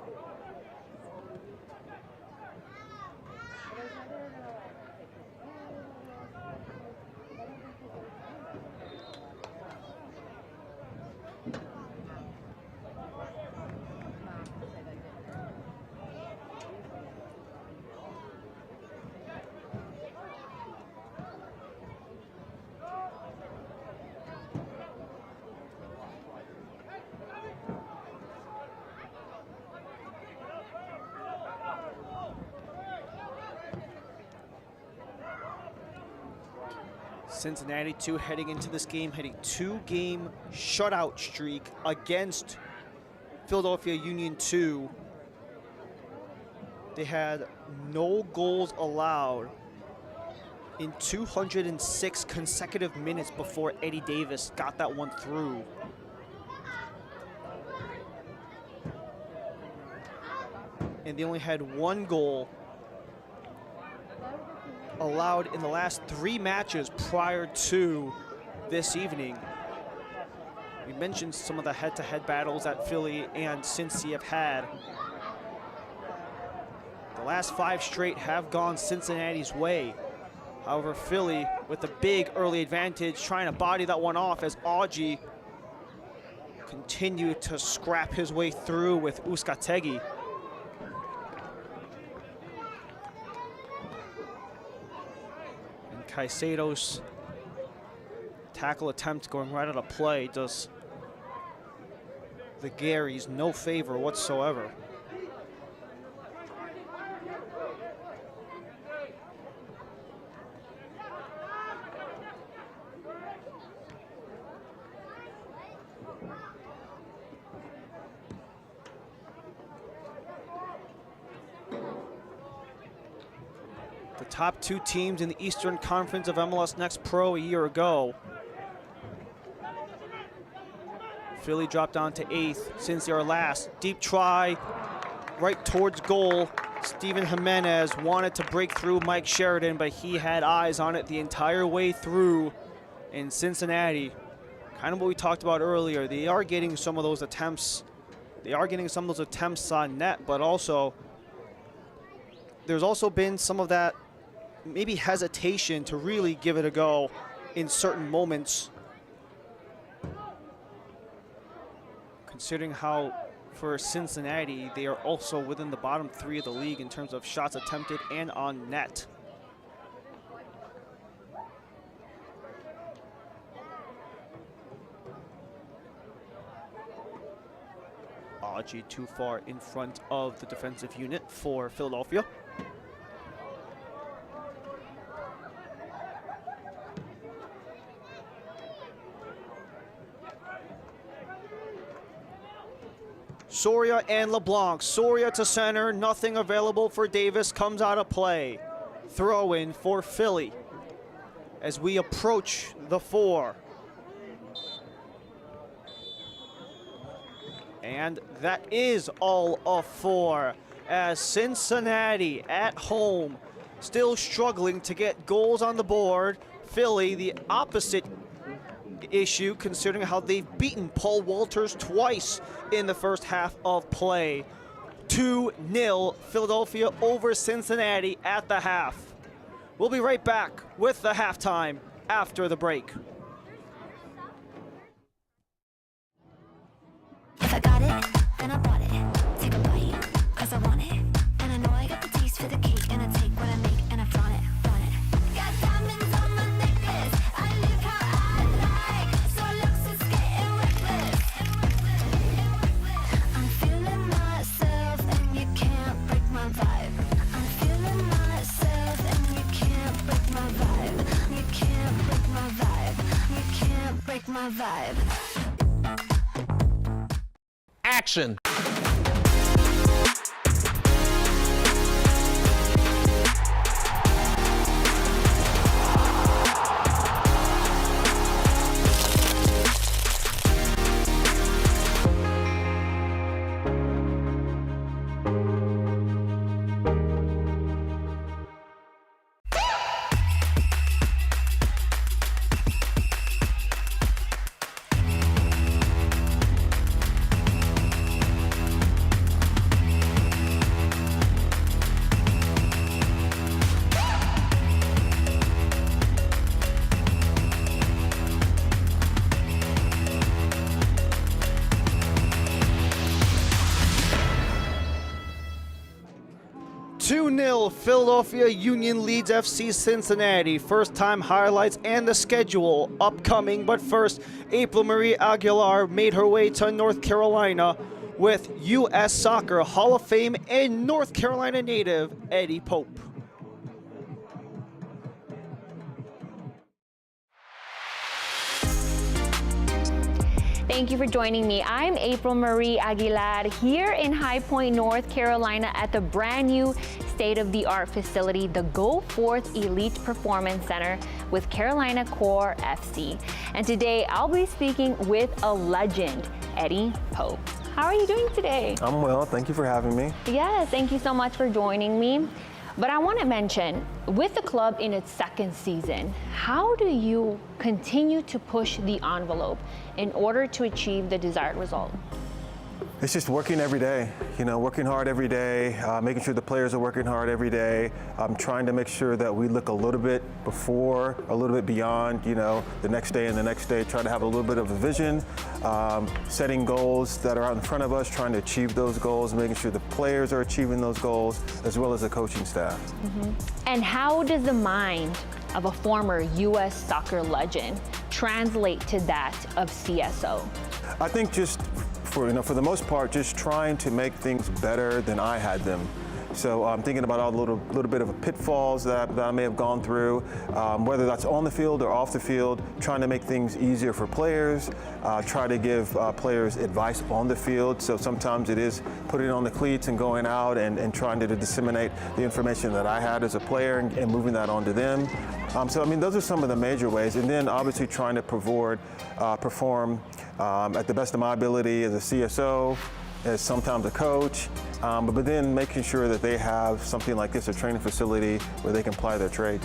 Cincinnati 2 heading into this game, had a 2-game shutout streak against Philadelphia Union 2. They had no goals allowed in 206 consecutive minutes before Eddie Davis got that one through. And they only had 1 goal allowed in the last 3 matches prior to this evening. We mentioned some of the head-to-head battles that Philly and Cincy have had. The last 5 straight have gone Cincinnati's way. However, Philly with a big early advantage, trying to body that one off as Augie continued to scrap his way through with Uzcategui. And Caicedo's tackle attempt going right out of play does the Garys no favor whatsoever. The top 2 teams in the Eastern Conference of MLS Next Pro a year ago. Philly dropped down to 8th since they are last. Deep try, right towards goal. Steven Jimenez wanted to break through Mike Sheridan, but he had eyes on it the entire way through. In Cincinnati, kind of what we talked about earlier, they are getting some of those attempts. They are getting some of those attempts on net, but also there's also been some of that maybe hesitation to really give it a go in certain moments. Considering how, for Cincinnati, they are also within the bottom 3 of the league in terms of shots attempted and on net. Augie too far in front of the defensive unit for Philadelphia. Soria and LeBlanc. Soria to center, nothing available for Davis, comes out of play. Throw in for Philly as we approach the 4. And that is all of 4 as Cincinnati at home still struggling to get goals on the board. Philly, the opposite issue considering how they've beaten Paul Walters twice in the first half of play. 2-0 Philadelphia over Cincinnati at the half. We'll be right back with the halftime after the break. If I got it, then I bought it. Take a bite, cause I want it. And I know I got the taste for the cake. And I take what I make and I flaunt it, flaunt it. Got diamonds on my necklace. I live how I like. So it looks it's getting reckless. I'm feeling myself and you can't break my vibe. I'm feeling myself and you can't break my vibe. You can't break my vibe. You can't break my vibe. Action. Philadelphia Union leads FC Cincinnati. First time highlights and the schedule upcoming. But first, April Marie Aguilar made her way to North Carolina with U.S. Soccer Hall of Fame and North Carolina native Eddie Pope. Thank you for joining me. I'm April Marie Aguilar here in High Point, North Carolina at the brand new state-of-the-art facility, the Go Forth Elite Performance Center with Carolina Core FC. And today I'll be speaking with a legend, Eddie Pope. How are you doing today? I'm well, thank you for having me. Yes, thank you so much for joining me. But I want to mention, with the club in its second season, how do you continue to push the envelope in order to achieve the desired result? It's just working every day, working hard every day, making sure the players are working hard every day. I'm trying to make sure that we look a little bit before, a little bit beyond, the next day and the next day, try to have a little bit of a vision, setting goals that are out in front of us, trying to achieve those goals, making sure the players are achieving those goals, as well as the coaching staff. And how does the mind of a former U.S. soccer legend translate to that of CSO? I think just for the most part, just trying to make things better than I had them. So I'm thinking about all the little bit of pitfalls that I may have gone through, whether that's on the field or off the field, trying to make things easier for players, try to give players advice on the field. So sometimes it is putting on the cleats and going out and trying to disseminate the information that I had as a player and moving that on to them. So those are some of the major ways. And then obviously trying to perform at the best of my ability as a CSO, as sometimes a coach, but then making sure that they have something like this, a training facility where they can apply their trade.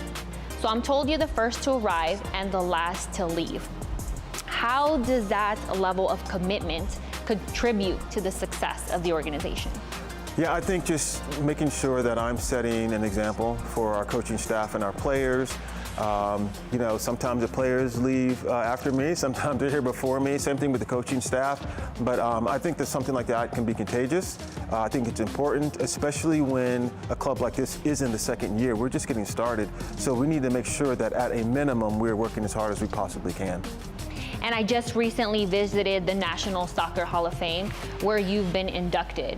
So I'm told you're the first to arrive and the last to leave. How does that level of commitment contribute to the success of the organization? Yeah, I think just making sure that I'm setting an example for our coaching staff and our players. Sometimes the players leave after me, sometimes they're here before me, same thing with the coaching staff. But I think that something like that can be contagious. I think it's important, especially when a club like this is in the second year. We're just getting started. So we need to make sure that at a minimum, we're working as hard as we possibly can. And I just recently visited the National Soccer Hall of Fame, where you've been inducted.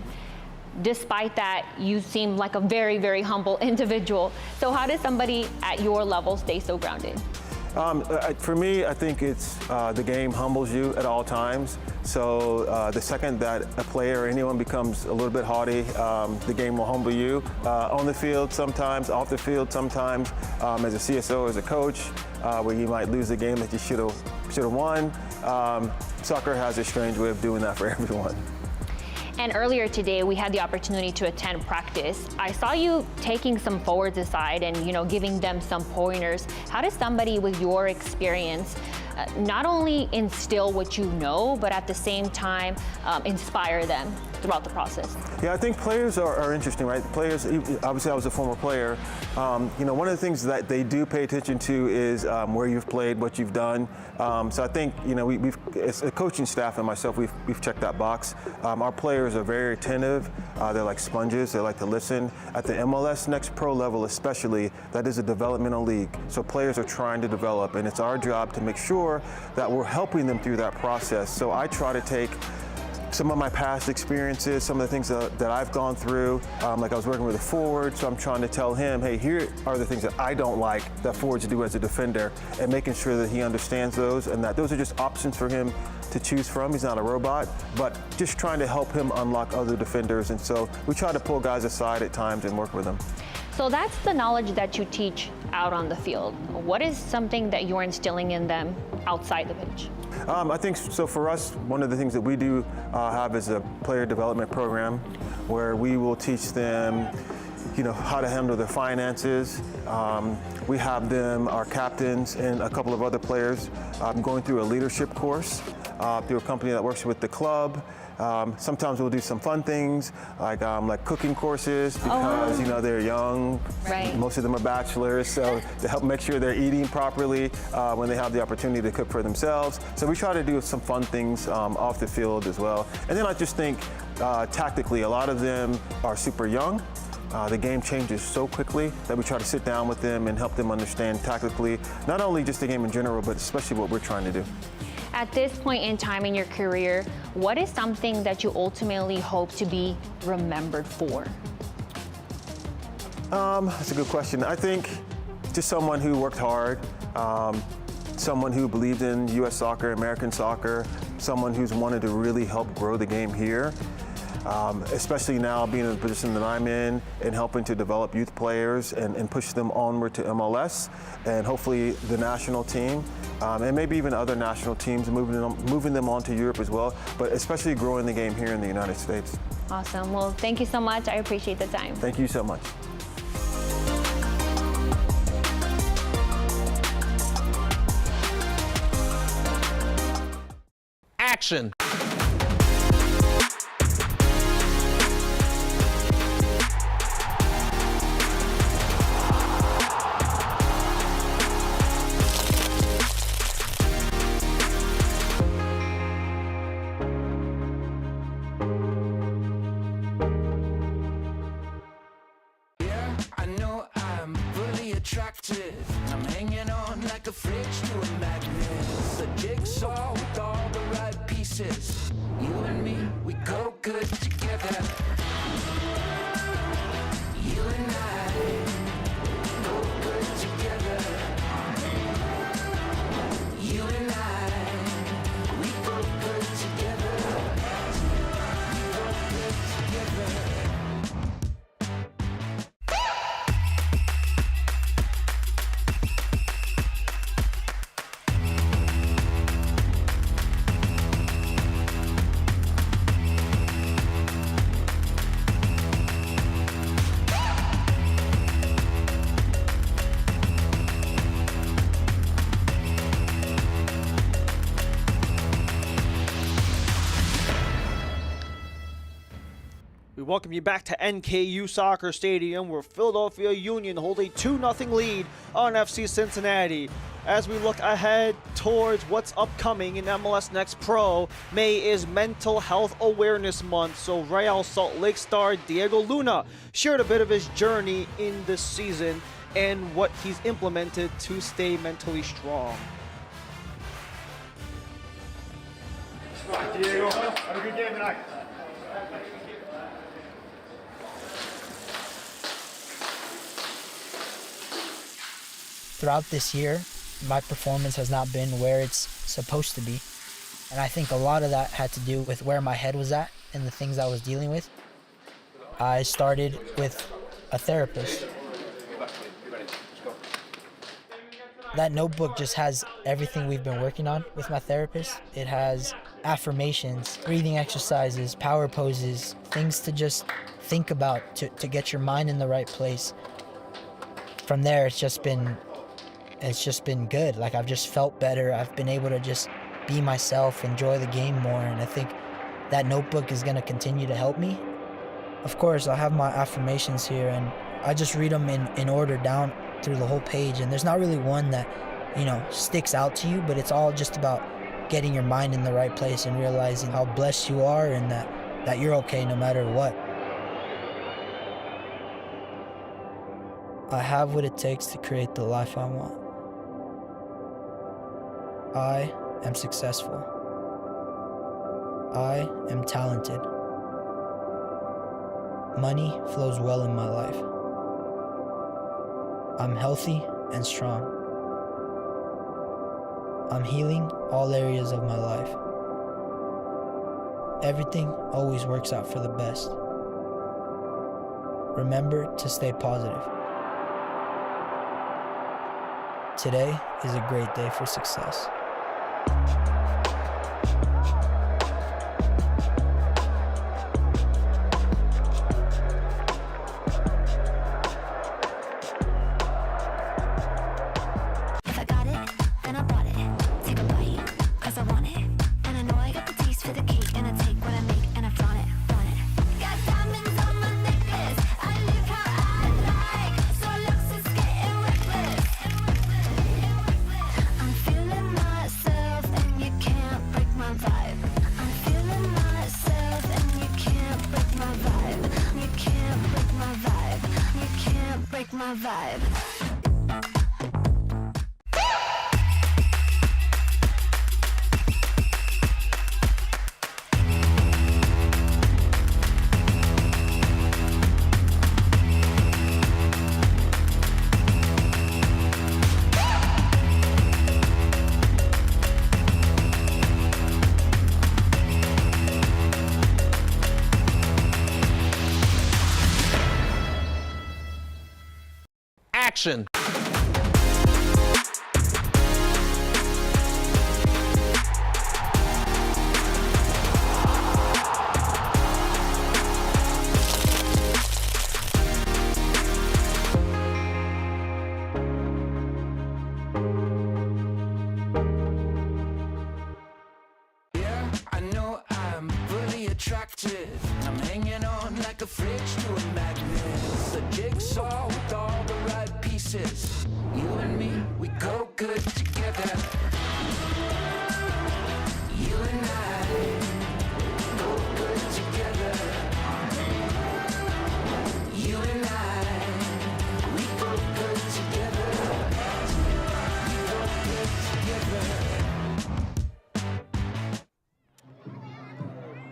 Despite that, you seem like a very, very humble individual. So how does somebody at your level stay so grounded? For me, I think it's the game humbles you at all times. So the second that a player or anyone becomes a little bit haughty, the game will humble you. On the field sometimes, off the field sometimes, as a CSO, as a coach, where you might lose a game that you should have won. Soccer has a strange way of doing that for everyone. And earlier today, we had the opportunity to attend practice. I saw you taking some forwards aside and, giving them some pointers. How does somebody with your experience not only instill what you know, but at the same time inspire them throughout the process? Yeah, I think players are interesting, right? Players, obviously I was a former player. One of the things that they do pay attention to is where you've played, what you've done. So I think, we've as a coaching staff and myself, we've checked that box. Our players are very attentive. They're like sponges. They like to listen. At the MLS NEXT Pro level especially, that is a developmental league. So players are trying to develop, and it's our job to make sure that we're helping them through that process. So I try to take some of my past experiences, some of the things that I've gone through, like I was working with a forward, so I'm trying to tell him, hey, here are the things that I don't like that forwards do as a defender, and making sure that he understands those and that those are just options for him to choose from. He's not a robot, but just trying to help him unlock other defenders. And so we try to pull guys aside at times and work with them. So that's the knowledge that you teach out on the field. What is something that you're instilling in them outside the pitch? I think so. For us, one of the things that we do have is a player development program where we will teach them, how to handle their finances. We have them, our captains and a couple of other players, going through a leadership course through a company that works with the club. Sometimes we'll do some fun things like cooking courses because they're young. Right. Most of them are bachelors, so to help make sure they're eating properly when they have the opportunity to cook for themselves. So we try to do some fun things off the field as well. And then I just think tactically, a lot of them are super young. The game changes so quickly that we try to sit down with them and help them understand tactically, not only just the game in general, but especially what we're trying to do. At this point in time in your career, what is something that you ultimately hope to be remembered for? That's a good question. I think just someone who worked hard, someone who believed in U.S. soccer, American soccer, someone who's wanted to really help grow the game here. Especially now being in the position that I'm in and helping to develop youth players and push them onward to MLS and hopefully the national team and maybe even other national teams, moving them on to Europe as well, but especially growing the game here in the United States. Awesome. Well, thank you so much. I appreciate the time. Thank you so much. Action. I know I'm fully attracted. I'm hanging on like a fridge to a magnet. The jigsaw with all the right pieces. You and me, we go good together. You and I go good together. You and I, we go good together. We go good together. We welcome you back to NKU Soccer Stadium, where Philadelphia Union hold a 2-0 lead on FC Cincinnati. As we look ahead towards what's upcoming in MLS Next Pro, May is Mental Health Awareness Month, so Real Salt Lake star Diego Luna shared a bit of his journey in this season and what he's implemented to stay mentally strong. Diego, have a good game tonight. Throughout this year, my performance has not been where it's supposed to be. And I think a lot of that had to do with where my head was at and the things I was dealing with. I started with a therapist. That notebook just has everything we've been working on with my therapist. It has affirmations, breathing exercises, power poses, things to just think about to get your mind in the right place. From there, it's just been good. Like, I've just felt better. I've been able to just be myself, enjoy the game more, and I think that notebook is going to continue to help me. Of course, I have my affirmations here, and I just read them in order down through the whole page, and there's not really one that, sticks out to you, but it's all just about getting your mind in the right place and realizing how blessed you are and that you're okay no matter what. I have what it takes to create the life I want. I am successful. I am talented. Money flows well in my life. I'm healthy and strong. I'm healing all areas of my life. Everything always works out for the best. Remember to stay positive. Today is a great day for success. If I got it, then I bought it. Take a bite, 'cause I want it. And I know I got the taste for the cake. And I take what I make and I flaunt it, flaunt it. Got diamonds on my necklace. I live how I like. So looks is getting reckless. I'm feeling myself and you can't break my vibe. I'm feeling myself and you can't break my vibe. You can't break my vibe. You can't break my vibe. Action. Yeah, I jigsaw with all the right pieces. You and me, we go good together. You and I go good together. You and I, we go good together. We go good together.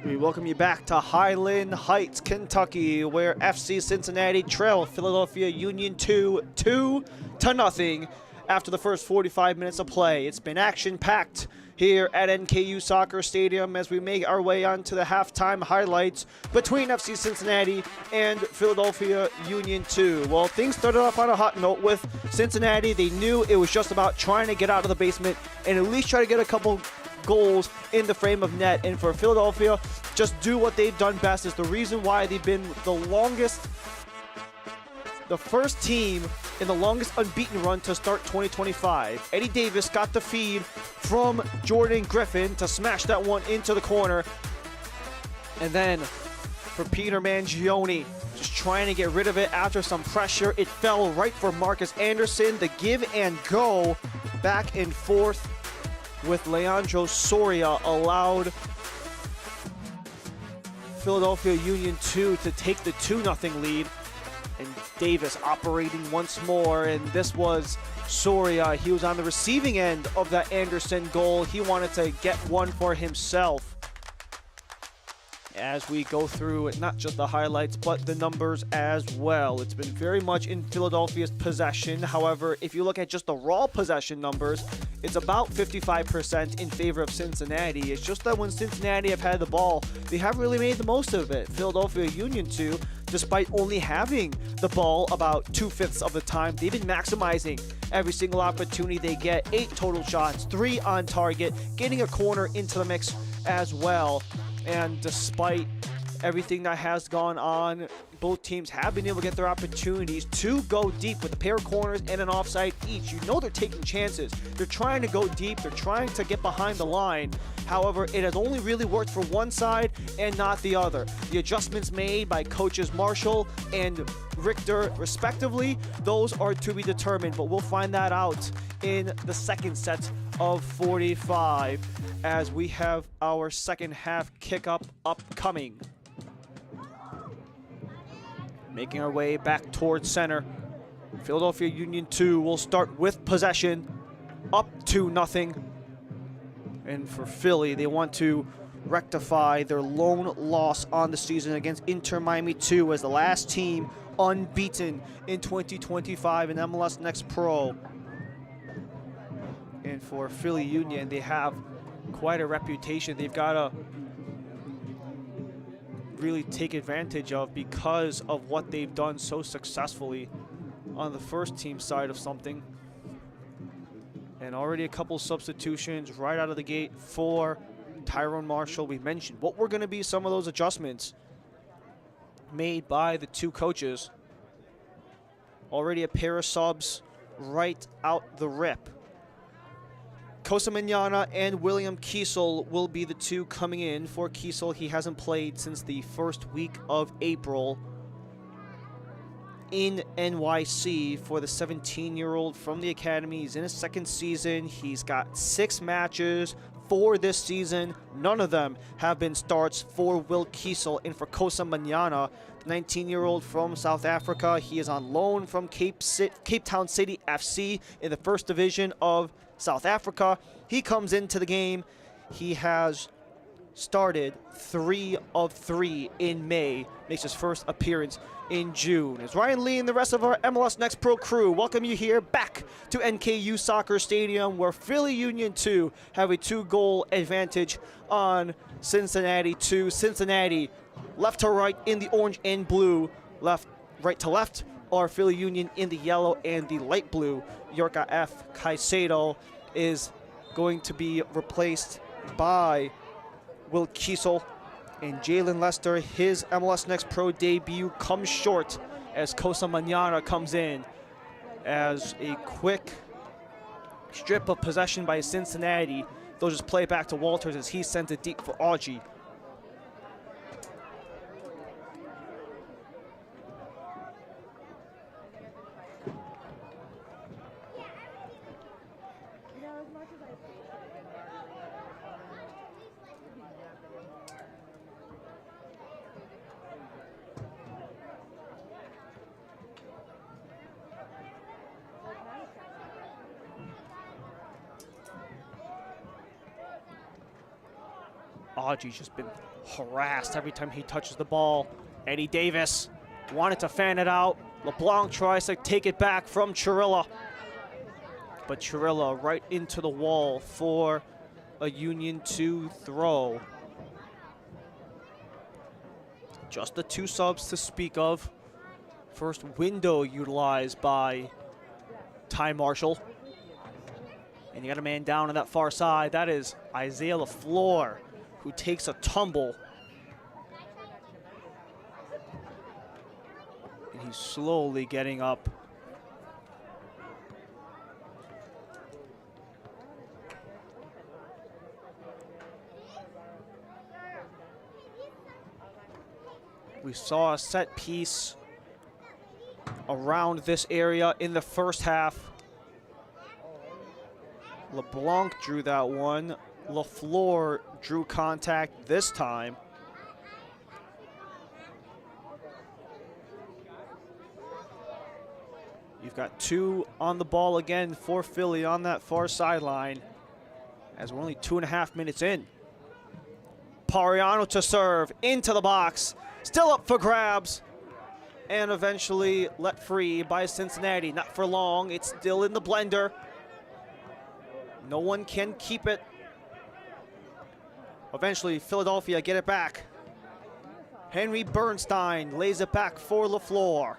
We welcome you back to Highland Heights, Kentucky, where FC Cincinnati trail Philadelphia Union 2-0 after the first 45 minutes of play. It's been action-packed here at NKU Soccer Stadium as we make our way onto the halftime highlights between FC Cincinnati and Philadelphia Union 2. Well, things started off on a hot note with Cincinnati. They knew it was just about trying to get out of the basement and at least try to get a couple goals in the frame of net. And for Philadelphia, just do what they've done best. Is the reason why they've been the first team in the longest unbeaten run to start 2025. Eddie Davis got the feed from Jordan Griffin to smash that one into the corner. And then for Peter Mangione, just trying to get rid of it after some pressure. It fell right for Marcus Anderson. The give and go back and forth with Leandro Soria allowed Philadelphia Union 2 to take the 2-0 lead. And Davis operating once more, and this was Soria. He was on the receiving end of that Anderson goal. He wanted to get one for himself. As we go through not just the highlights, but the numbers as well. It's been very much in Philadelphia's possession. However, if you look at just the raw possession numbers, it's about 55% in favor of Cincinnati. It's just that when Cincinnati have had the ball, they haven't really made the most of it. Philadelphia Union 2, despite only having the ball about 2/5 of the time, they've been maximizing every single opportunity they get. 8 total shots, 3 on target, getting a corner into the mix as well. And despite everything that has gone on, both teams have been able to get their opportunities to go deep with a pair of corners and an offside each. You know they're taking chances. They're trying to go deep. They're trying to get behind the line. However, it has only really worked for one side and not the other. The adjustments made by coaches Marshall and Richter, respectively, those are to be determined, but we'll find that out in the second set of 45 as we have our second half kickoff upcoming. Making our way back towards center. Philadelphia Union 2 will start with possession, up 2-0. And for Philly, they want to rectify their lone loss on the season against Inter Miami 2 as the last team unbeaten in 2025 in MLS Next Pro. And for Philly Union, they have quite a reputation they've got to really take advantage of because of what they've done so successfully on the first team side of something. And already a couple substitutions right out of the gate for Tyrone Marshall. We mentioned what were going to be some of those adjustments made by the two coaches. Already a pair of subs right out the rip. Cosa Manana and William Kiesel will be the two coming in. For Kiesel, he hasn't played since the first week of April in NYC for the 17-year-old from the academy. He's in his second season. He's got 6 matches for this season. None of them have been starts for Will Kiesel. And for Cosa Manana, the 19-year-old from South Africa, he is on loan from Cape Town City FC in the first division of South Africa. He comes into the game. He has started 3 of 3 in May. Makes his first appearance in June. As Ryan Lee and the rest of our MLS Next Pro crew welcome you here back to NKU Soccer Stadium, where Philly Union 2 have a 2-goal advantage on Cincinnati 2. Cincinnati left to right in the orange and blue, right to left are Philly Union in the yellow and the light blue. Yorka F. Caicedo is going to be replaced by Will Kiesel. And Jalen Lester, his MLS Next Pro debut comes short as Cosa Manana comes in as a quick strip of possession by Cincinnati. They'll just play it back to Walters as he sends it deep for Augie. Audrey's just been harassed every time he touches the ball. Eddie Davis wanted to fan it out. LeBlanc tries to take it back from Chirilla. But Chirilla right into the wall for a Union 2 throw. Just the 2 subs to speak of. First window utilized by Ty Marshall. And you got a man down on that far side. That is Isaiah LaFleur, who takes a tumble. And he's slowly getting up. We saw a set piece around this area in the first half. LeBlanc drew that one. LaFleur drew contact this time. You've got 2 on the ball again for Philly on that far sideline as we're only 2.5 minutes in. Pariano to serve into the box. Still up for grabs. And eventually let free by Cincinnati. Not for long. It's still in the blender. No one can keep it. Eventually, Philadelphia get it back. Henry Bernstein lays it back for LaFleur.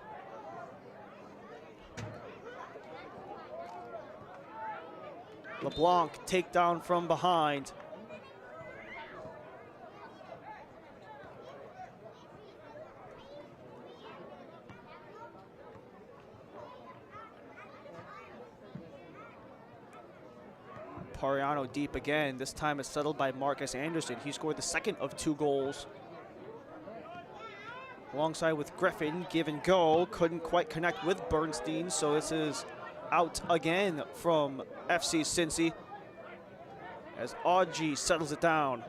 LeBlanc takedown from behind. Pariano deep again. This time it's settled by Marcus Anderson. He scored the second of 2 goals. Alongside with Griffin, give and go. Couldn't quite connect with Bernstein, so this is out again from FC Cincy as Audrey settles it down.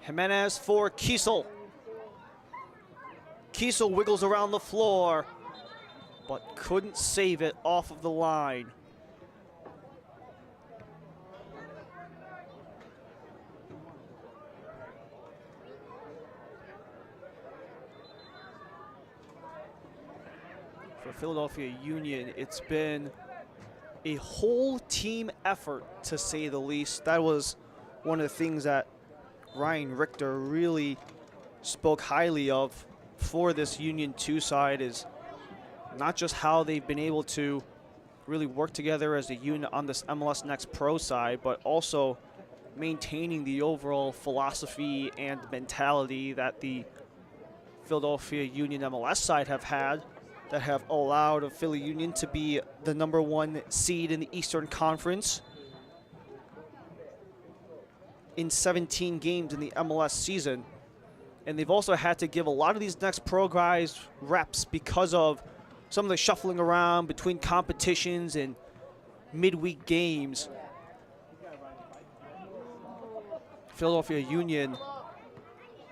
Jimenez for Kiesel. Kiesel wiggles around the floor, but couldn't save it off of the line. For Philadelphia Union, it's been a whole team effort, to say the least. That was one of the things that Ryan Richter really spoke highly of for this Union 2 side, is not just how they've been able to really work together as a unit on this MLS Next Pro side, but also maintaining the overall philosophy and mentality that the Philadelphia Union MLS side have had, that have allowed a Philly Union to be the #1 seed in the Eastern Conference in 17 games in the MLS season. And they've also had to give a lot of these Next Pro guys reps because of some of the shuffling around between competitions and midweek games. Philadelphia Union,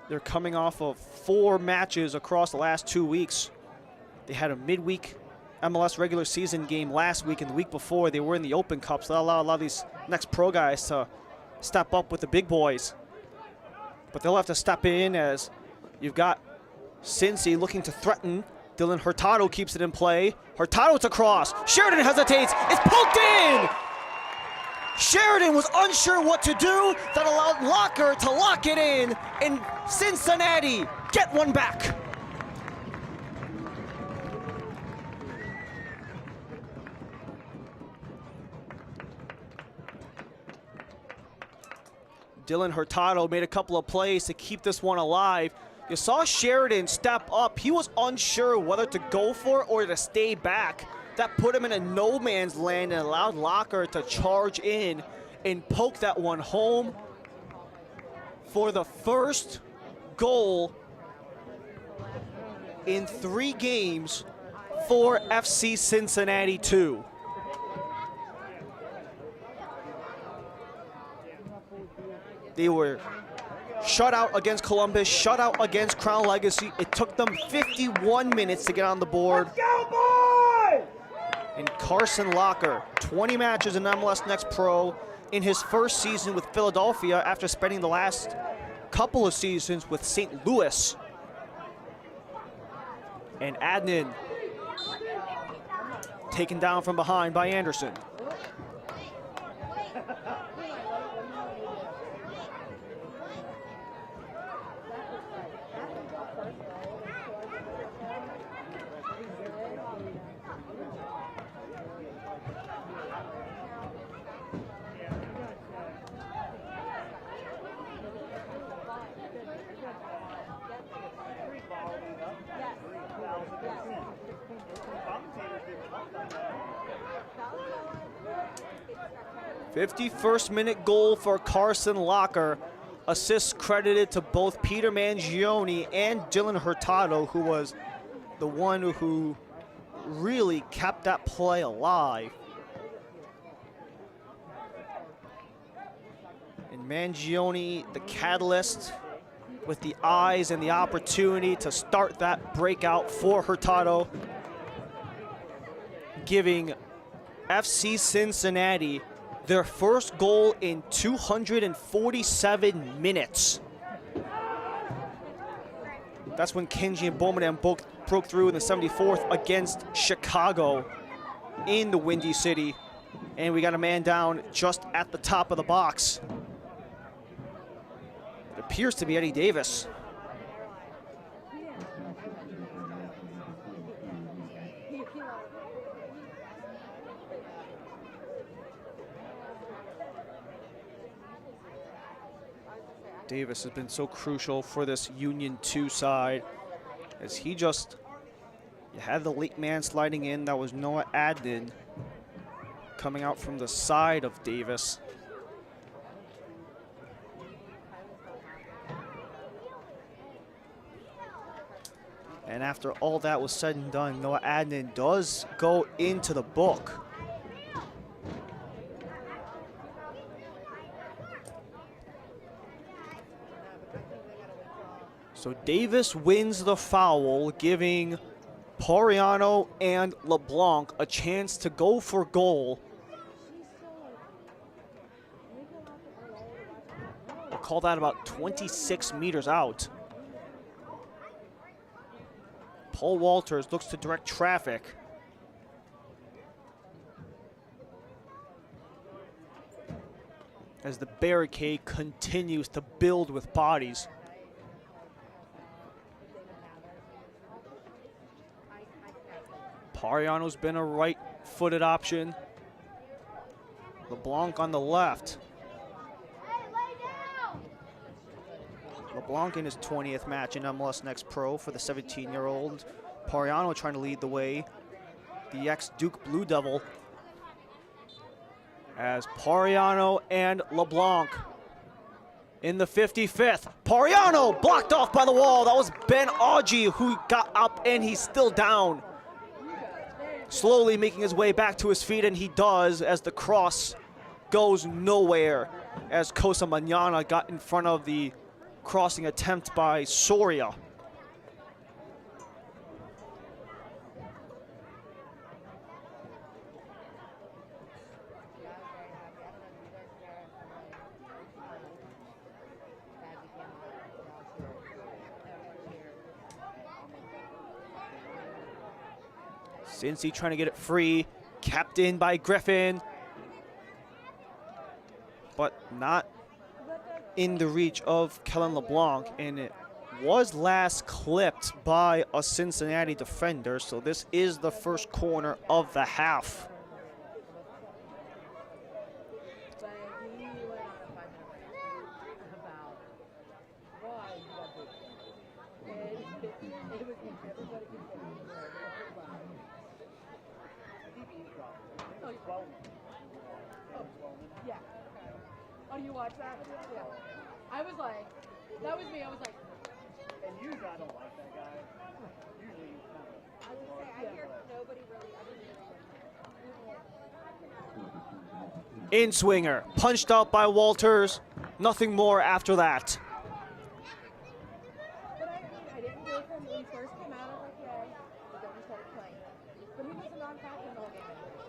they're coming off of 4 matches across the last 2 weeks. They had a midweek MLS regular season game last week, and the week before they were in the Open Cup, so that allowed a lot of these Next Pro guys to step up with the big boys. But they'll have to step in as you've got Cincy looking to threaten. Dylan Hurtado keeps it in play. Hurtado's across. Sheridan hesitates. It's poked in! Sheridan was unsure what to do. That allowed Locker to lock it in, and Cincinnati get one back. Dylan Hurtado made a couple of plays to keep this one alive. You saw Sheridan step up. He was unsure whether to go for it or to stay back. That put him in a no man's land and allowed Locker to charge in and poke that one home for the first goal in 3 games for FC Cincinnati 2. They were shut out against Columbus, shut out against Crown Legacy. It took them 51 minutes to get on the board. Let's go, boys! And Carson Locker, 20 matches in MLS Next Pro in his first season with Philadelphia after spending the last couple of seasons with St. Louis. And Adnan taken down from behind by Anderson. '51st minute goal for Carson Locker. Assists credited to both Peter Mangione and Dylan Hurtado, who was the one who really kept that play alive. And Mangione, the catalyst, with the eyes and the opportunity to start that breakout for Hurtado, giving FC Cincinnati their first goal in 247 minutes. That's when Kenji and Bowman broke through in the 74th against Chicago in the Windy City. And we got a man down just at the top of the box. It appears to be Eddie Davis. Davis has been so crucial for this Union 2 side, as he just had the late man sliding in. That was Noah Adnan coming out from the side of Davis. And after all that was said and done, Noah Adnan does go into the book. So Davis wins the foul, giving Pariano and LeBlanc a chance to go for goal. We'll call that about 26 meters out. Paul Walters looks to direct traffic. As the barricade continues to build with bodies. Pariano's been a right-footed option. LeBlanc on the left. LeBlanc in his 20th match in MLS Next Pro for the 17-year-old. Pariano trying to lead the way. The ex-Duke Blue Devil. As Pariano and LeBlanc in the 55th. Pariano blocked off by the wall. That was Ben Augie who got up, and he's still down. Slowly making his way back to his feet, and he does, as the cross goes nowhere, as Cosa Manana got in front of the crossing attempt by Soria. Cincy trying to get it free, kept in by Griffin, but not in the reach of Kellen LeBlanc, and it was last clipped by a Cincinnati defender, so this is the first corner of the half. Yeah. Oh, you watch that? Yeah. I was like, that was me. I was like, and usually I don't like that guy. Usually he's kind of. I would say I hear nobody really. In swinger, punched out by Walters. Nothing more after that. But I didn't feel from when he first came out. I was like, yeah, but then he started playing. But he was a non-captain the whole game.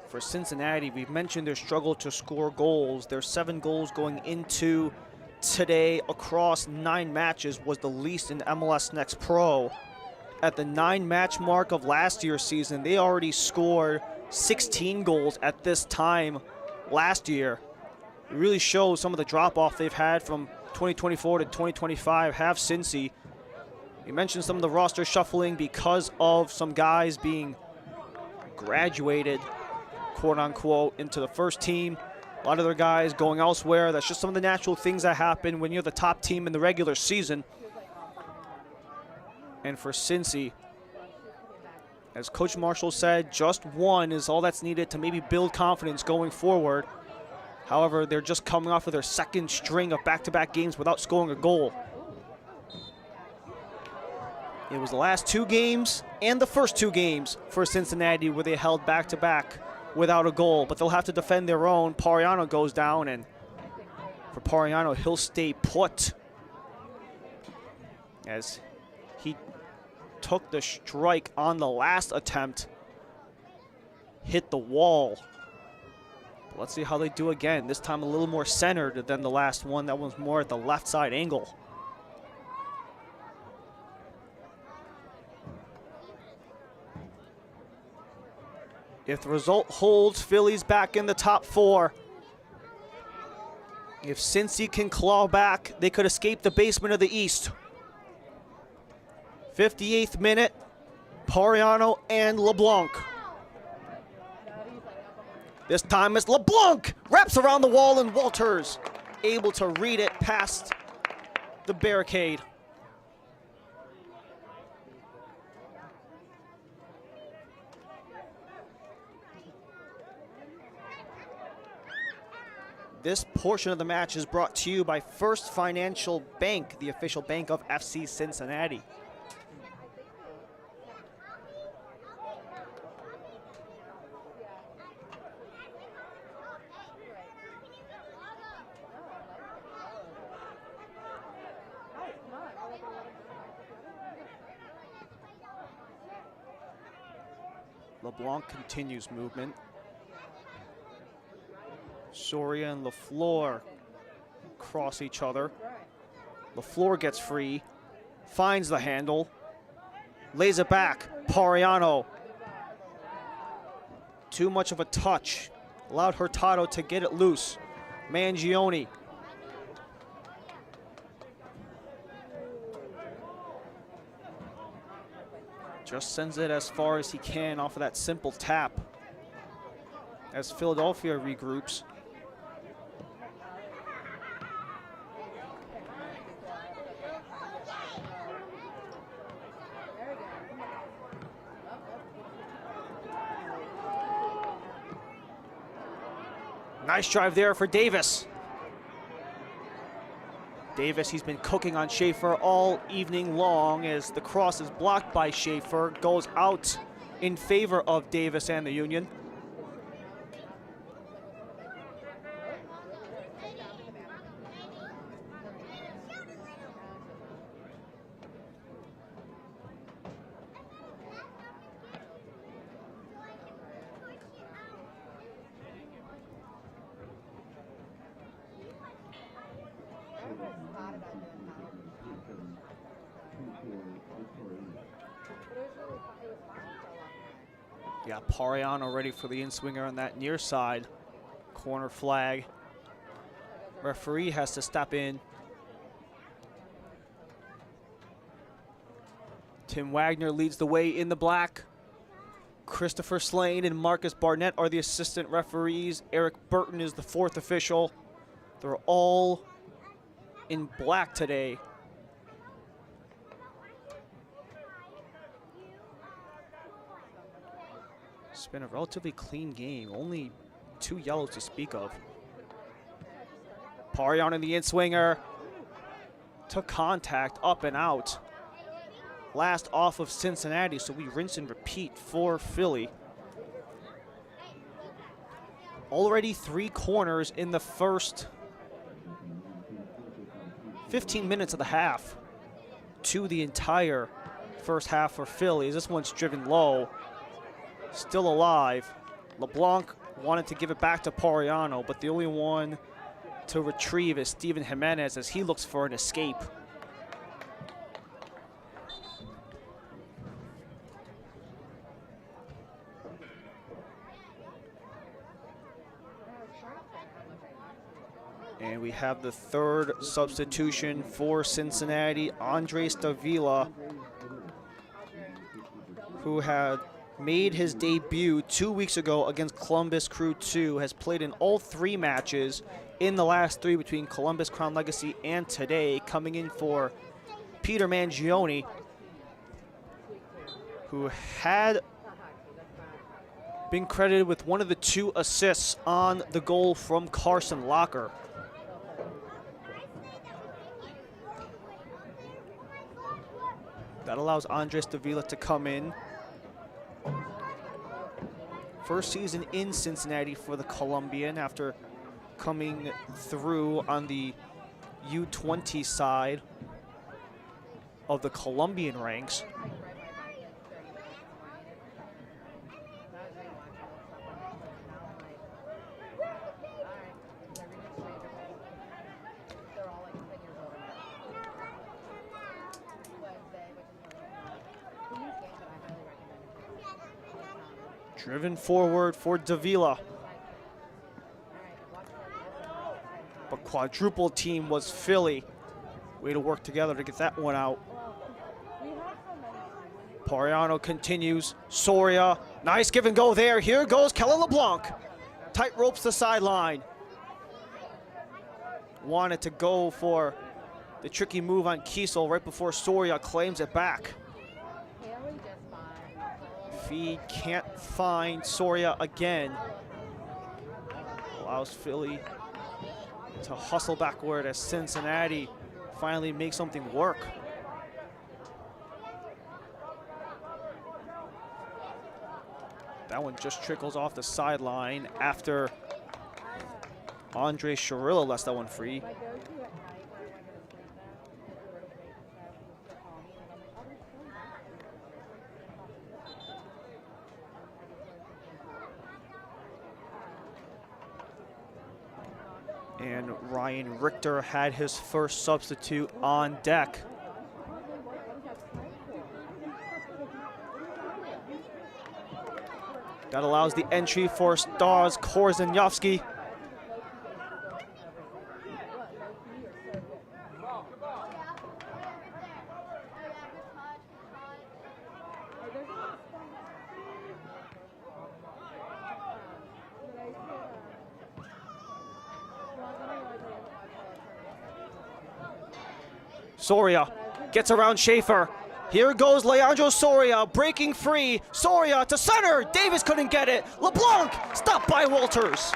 For Cincinnati, we've mentioned their struggle to score goals. Their 7 goals going into today across 9 matches was the least in MLS Next Pro. At the 9-match mark of last year's season, they already scored 16 goals at this time last year. It really shows some of the drop-off they've had from 2024 to 2025 have Cincy. You mentioned some of the roster shuffling because of some guys being graduated, quote-unquote, into the first team. A lot of their guys going elsewhere. That's just some of the natural things that happen when you're the top team in the regular season. And for Cincy, as Coach Marshall said, just 1 is all that's needed to maybe build confidence going forward. However, they're just coming off of their 2nd string of back-to-back games without scoring a goal. It was the last 2 games and the first 2 games for Cincinnati where they held back-to-back without a goal, but they'll have to defend their own. Pariano goes down, and for Pariano, he'll stay put as he took the strike on the last attempt, hit the wall. Let's see how they do again. This time a little more centered than the last one. That one's more at the left side angle. If the result holds, Philly's back in the top 4. If Cincy can claw back, they could escape the basement of the East. 58th minute, Pariano and LeBlanc. This time it's LeBlanc, wraps around the wall, and Walters able to read it past the barricade. This portion of the match is brought to you by First Financial Bank, the official bank of FC Cincinnati. LeBlanc continues movement. Soria and LaFleur cross each other. LaFleur gets free, finds the handle, lays it back. Pariano. Too much of a touch. Allowed Hurtado to get it loose. Mangione. Just sends it as far as he can off of that simple tap as Philadelphia regroups. Nice drive there for Davis. Davis, he's been cooking on Schaefer all evening long as the cross is blocked by Schaefer, goes out in favor of Davis and the Union. Yeah, Pariano ready for the in-swinger on that near side. Corner flag. Referee has to step in. Tim Wagner leads the way in the black. Christopher Slane and Marcus Barnett are the assistant referees. Eric Burton is the 4th official. They're all in black today. It's been a relatively clean game. Only 2 yellows to speak of. Pariano in the in-swinger. Took contact up and out. Last off of Cincinnati, so we rinse and repeat for Philly. Already 3 corners in the first 15 minutes of the half to the entire first half for Philly. This one's driven low. Still alive. LeBlanc wanted to give it back to Pariano, but the only one to retrieve is Steven Jimenez as he looks for an escape. And we have the third substitution for Cincinnati, Andres Davila, who had made his debut 2 weeks ago against Columbus Crew 2, has played in all 3 matches in the last 3 between Columbus, Crown Legacy, and today, coming in for Peter Mangione, who had been credited with one of the 2 assists on the goal from Carson Locker. That allows Andres Davila to come in. First season in Cincinnati for the Colombian after coming through on the U20 side of the Colombian ranks. Driven forward for Davila. But quadruple team was Philly. Way to work together to get that one out. Pariano continues. Soria, nice give and go there. Here goes Kellen LeBlanc. Tight ropes the sideline. Wanted to go for the tricky move on Kiesel right before Soria claims it back. Feed can't find Soria again. Allows Philly to hustle backward as Cincinnati finally makes something work. That one just trickles off the sideline after Andre Sharilla lets that one free. And Ryan Richter had his first substitute on deck. That allows the entry for Stars Korzeniowski. Soria gets around Schaefer. Here goes Leandro Soria, breaking free. Soria to center. Davis couldn't get it. LeBlanc stopped by Walters.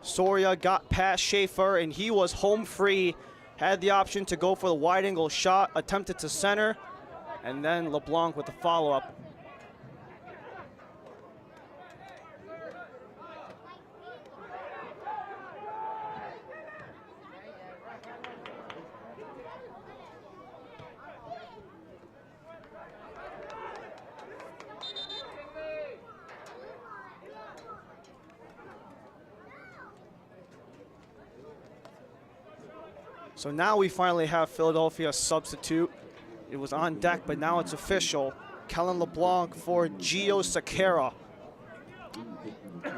Soria got past Schaefer and he was home free. Had the option to go for the wide angle shot, attempted to center, and then LeBlanc with the follow-up. So now we finally have Philadelphia substitute. It was on deck, but now it's official. Kellen LeBlanc for Gio Sequeira.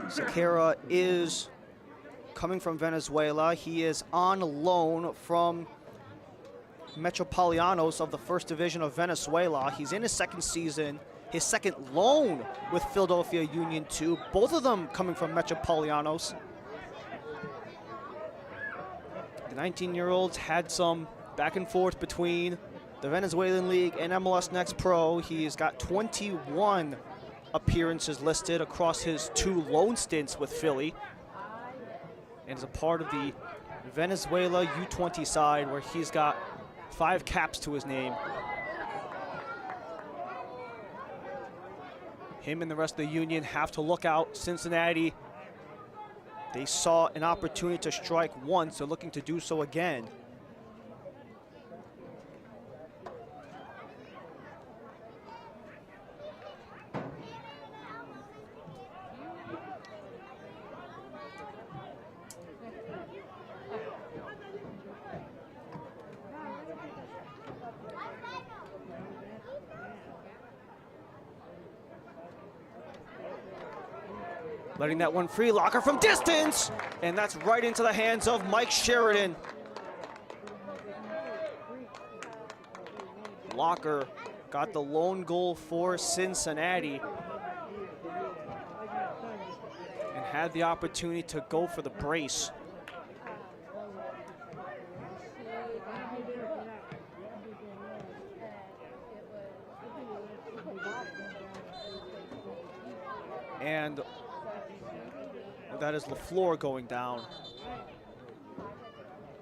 Sequeira is coming from Venezuela. He is on loan from Metropolitanos of the First Division of Venezuela. He's in his second season, his second loan with Philadelphia Union 2, both of them coming from Metropolitanos. The 19-year-olds had some back and forth between the Venezuelan League and MLS Next Pro. He's got 21 appearances listed across his 2 loan stints with Philly, and is a part of the Venezuela U20 side where he's got 5 caps to his name. Him and the rest of the Union have to look out. Cincinnati, they saw an opportunity to strike once. They're looking to do so again. Letting that one free, Locker from distance, and that's right into the hands of Mike Sheridan. Locker got the lone goal for Cincinnati and had the opportunity to go for the brace. And that is LaFleur going down.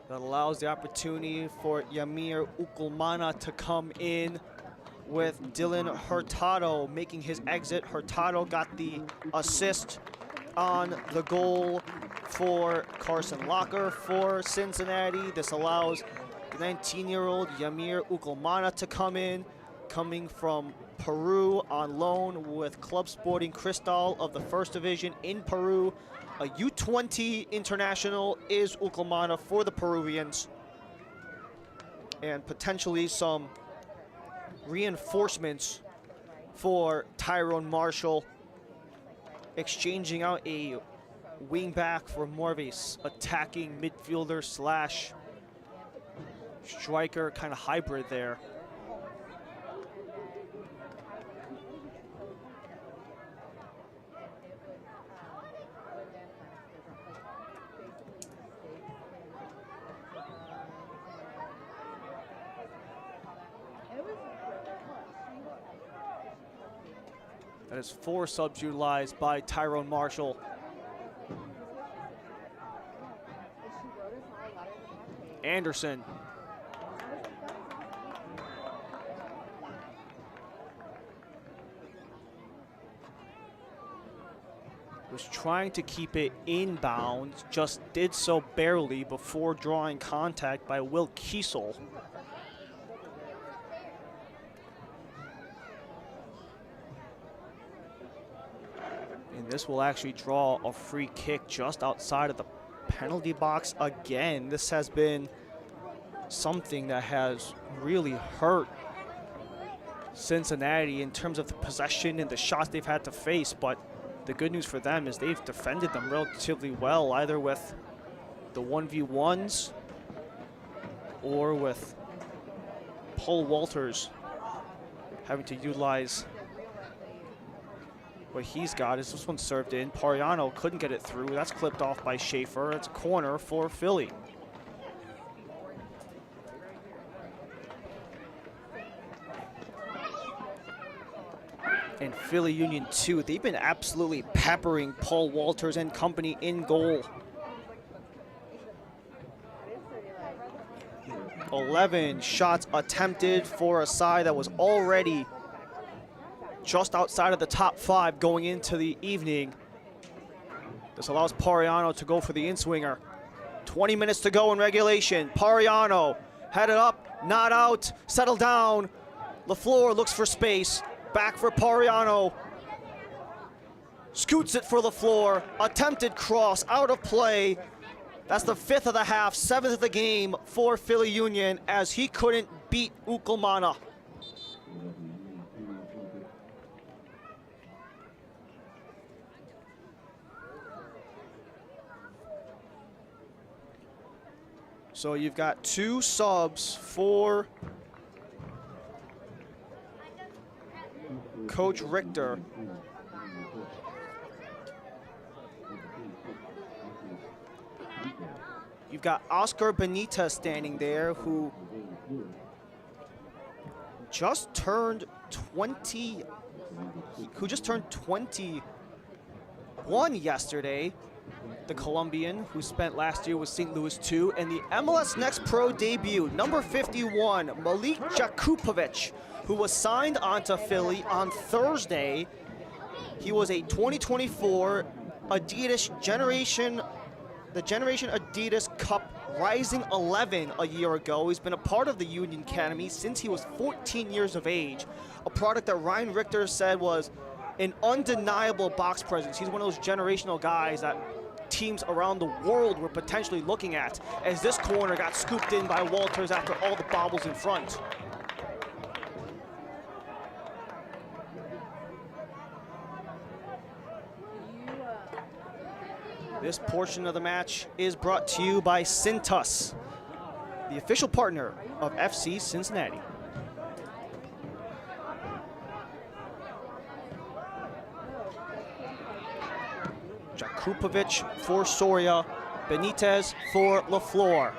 That allows the opportunity for Yamir Ukulmana to come in with Dylan Hurtado making his exit. Hurtado got the assist on the goal for Carson Locker for Cincinnati. This allows the 19-year-old Yamir Ukulmana to come in, coming from Peru on loan with Club Sporting Cristal of the First Division in Peru. A U20 international is Ukulmana for the Peruvians. And potentially some reinforcements for Tyrone Marshall, exchanging out a wing back for more of a attacking midfielder slash striker kind of hybrid there. That is 4 subs utilized by Tyrone Marshall. Anderson. Was trying to keep it inbound, just did so barely before drawing contact by Will Kiesel. And this will actually draw a free kick just outside of the penalty box again. This has been something that has really hurt Cincinnati in terms of the possession and the shots they've had to face, but the good news for them is they've defended them relatively well, either with the 1v1s or with Paul Walters having to utilize what he's got. Is this one served in. Pariano couldn't get it through. That's clipped off by Schaefer. It's a corner for Philly. And Philly Union 2, they've been absolutely peppering Paul Walters and company in goal. 11 shots attempted for a side that was already just outside of the top 5 going into the evening. This allows Pariano to go for the in-swinger. 20 minutes to go in regulation. Pariano headed up, not out, settle down. LaFleur looks for space. Back for Pariano. Scoots it for LaFleur. Attempted cross, out of play. That's the 5th of the half, 7th of the game for Philly Union as he couldn't beat Ukulmana. So you've got 2 subs for Coach Richter. You've got Oscar Benitez standing there, who just turned 21 yesterday. The Colombian, who spent last year with St. Louis 2, and the MLS Next Pro debut, number 51, Malik Jakupovic, who was signed onto Philly on Thursday. He was a 2024 Adidas Generation Adidas Cup Rising 11 a year ago. He's been a part of the Union Academy since he was 14 years of age, a product that Ryan Richter said was an undeniable box presence. He's one of those generational guys that teams around the world were potentially looking at, as this corner got scooped in by Walters after all the bobbles in front. This portion of the match is brought to you by Cintas, the official partner of FC Cincinnati. Jakupovic for Soria, Benitez for LaFleur.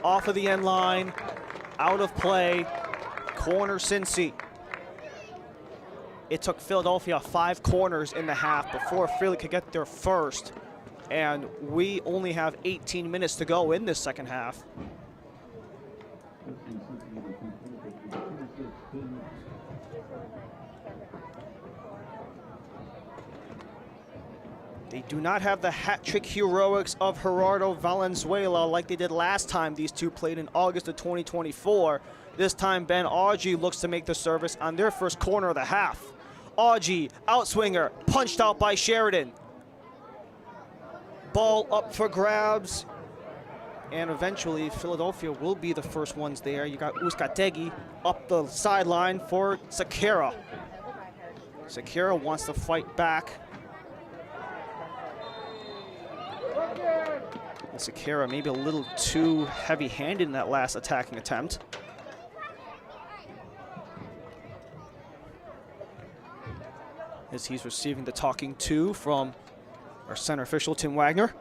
Off of the end line, out of play, corner Cincy. It took Philadelphia 5 corners in the half before Philly could get their first. And we only have 18 minutes to go in this second half. They do not have the hat-trick heroics of Gerardo Valenzuela like they did last time these two played in August of 2024. This time, Ben Augie looks to make the service on their first corner of the half. Augie, outswinger, punched out by Sheridan. Ball up for grabs, and eventually Philadelphia will be the first ones there. You got Uzcategui up the sideline for Sequeira. Sequeira wants to fight back. And Sequeira maybe a little too heavy-handed in that last attacking attempt. As he's receiving the talking to from our center official, Tim Wagner.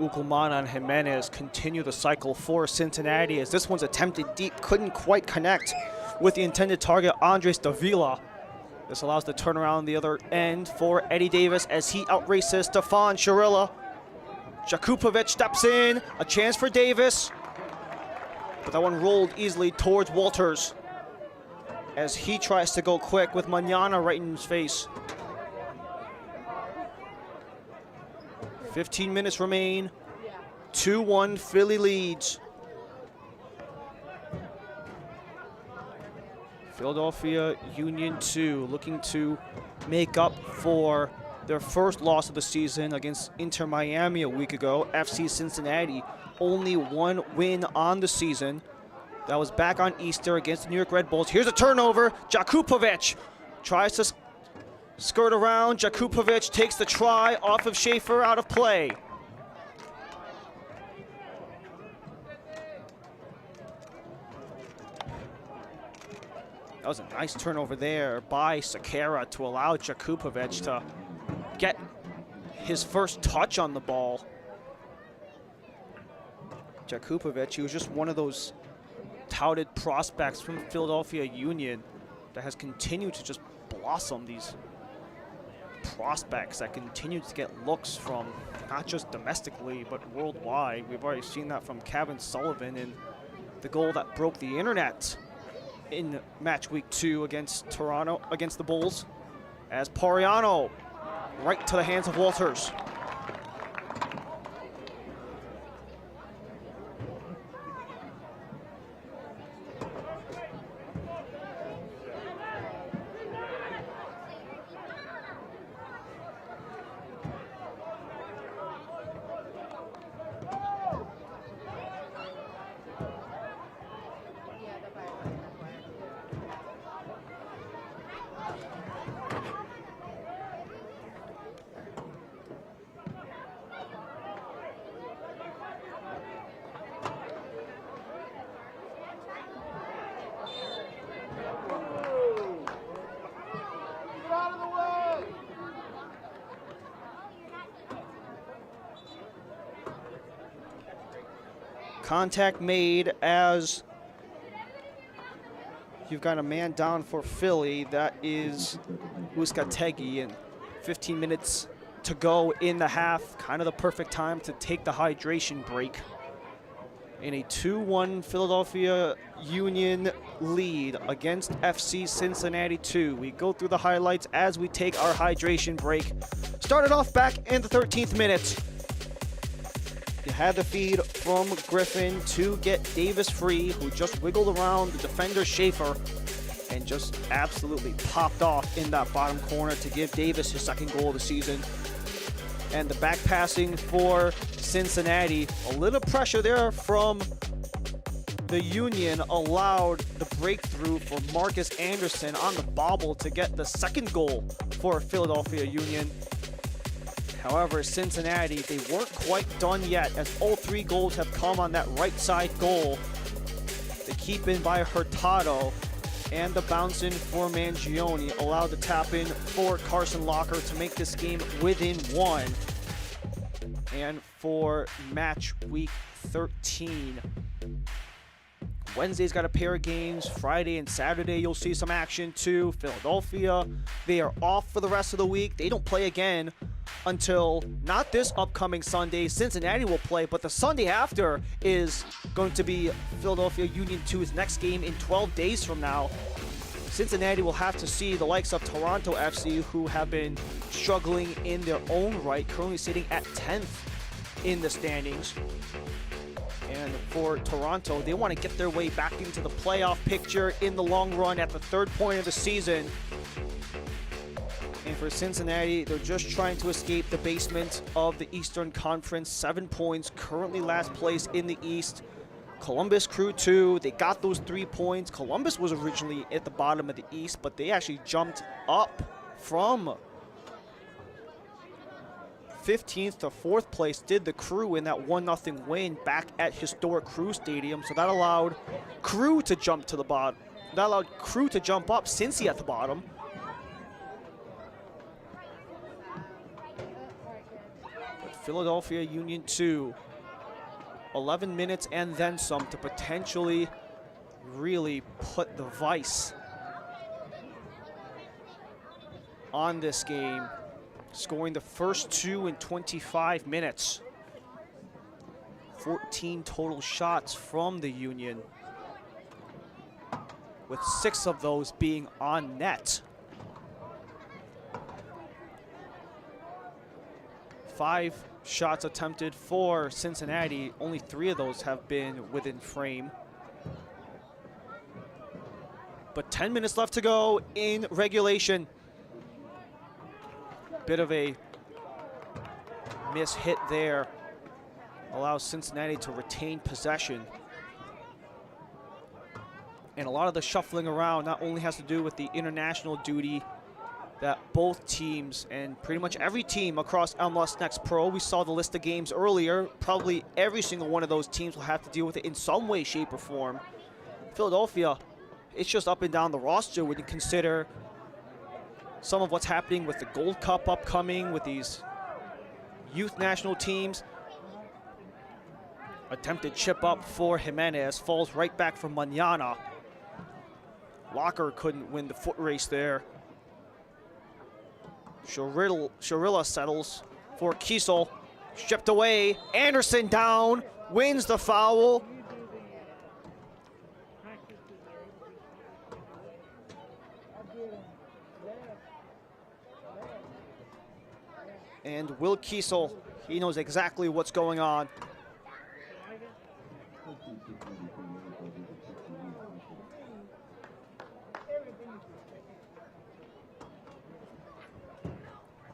Uckelman and Jimenez continue the cycle for Cincinnati as this one's attempted deep, couldn't quite connect with the intended target, Andres Davila. This allows the turnaround the other end for Eddie Davis as he outraces Stefan Chirilla. Jakupovic steps in, a chance for Davis, but that one rolled easily towards Walters as he tries to go quick with Manana right in his face. 15 minutes remain. 2-1 Philly leads. Philadelphia Union 2 looking to make up for their first loss of the season against Inter Miami a week ago. FC Cincinnati only 1 win on the season. That was back on Easter against the New York Red Bulls. Here's a turnover. Jakupovic tries to skirt around. Jakupovic takes the try off of Schaefer, out of play. That was a nice turnover there by Sequeira to allow Jakupovic to get his first touch on the ball. Jakupovic, he was just one of those touted prospects from Philadelphia Union that has continued to just blossom. These prospects that continue to get looks from not just domestically but worldwide. We've already seen that from Kevin Sullivan in the goal that broke the internet in match week 2 against Toronto, against the Bulls, as Pariano right to the hands of Walters. Contact made as you've got a man down for Philly. That is Uzcategui, and 15 minutes to go in the half. Kind of the perfect time to take the hydration break. In a 2-1 Philadelphia Union lead against FC Cincinnati 2. We go through the highlights as we take our hydration break. Started off back in the 13th minute. You had the feed from Griffin to get Davis free, who just wiggled around the defender Schaefer and just absolutely popped off in that bottom corner to give Davis his second goal of the season. And the back passing for Cincinnati, a little pressure there from the Union allowed the breakthrough for Marcus Anderson on the bobble to get the second goal for Philadelphia Union. However, Cincinnati, they weren't quite done yet, as all 3 goals have come on that right side goal. The keep in by Hurtado and the bounce in for Mangione allowed the tap in for Carson Locker to make this game within 1. And for match week 13. Wednesday's got a pair of games. Friday and Saturday you'll see some action too. Philadelphia, they are off for the rest of the week. They don't play again until not this upcoming Sunday. Cincinnati will play, but the Sunday after is going to be Philadelphia Union 2's next game in 12 days from now. Cincinnati will have to see the likes of Toronto FC, who have been struggling in their own right, currently sitting at 10th in the standings. And for Toronto, they want to get their way back into the playoff picture in the long run at the 3rd point of the season. And for Cincinnati, they're just trying to escape the basement of the Eastern Conference. 7 points, currently last place in the East. Columbus Crew 2, they got those 3 points. Columbus was originally at the bottom of the East, but they actually jumped up from 15th to 4th place, did the Crew in that 1-0 win back at historic Crew Stadium. So that allowed Crew to jump to the bottom. That allowed Crew to jump up, Cincy at the bottom. But Philadelphia Union 2, 11 minutes and then some to potentially really put the vice on this game, scoring the first 2 in 25 minutes. 14 total shots from the Union, with 6 of those being on net. 5 shots attempted for Cincinnati, only 3 of those have been within frame. But 10 minutes left to go in regulation. Bit of a miss hit there allows Cincinnati to retain possession. And a lot of the shuffling around not only has to do with the international duty that both teams and pretty much every team across MLS Next Pro, we saw the list of games earlier, probably every single one of those teams will have to deal with it in some way, shape, or form. Philadelphia, it's just up and down the roster when you consider some of what's happening with the Gold Cup upcoming, with these youth national teams. Attempted chip up for Jimenez, falls right back from Manana. Locker couldn't win the foot race there. Sharilla settles for Kiesel, stripped away. Anderson down, wins the foul. And Will Kiesel, he knows exactly what's going on.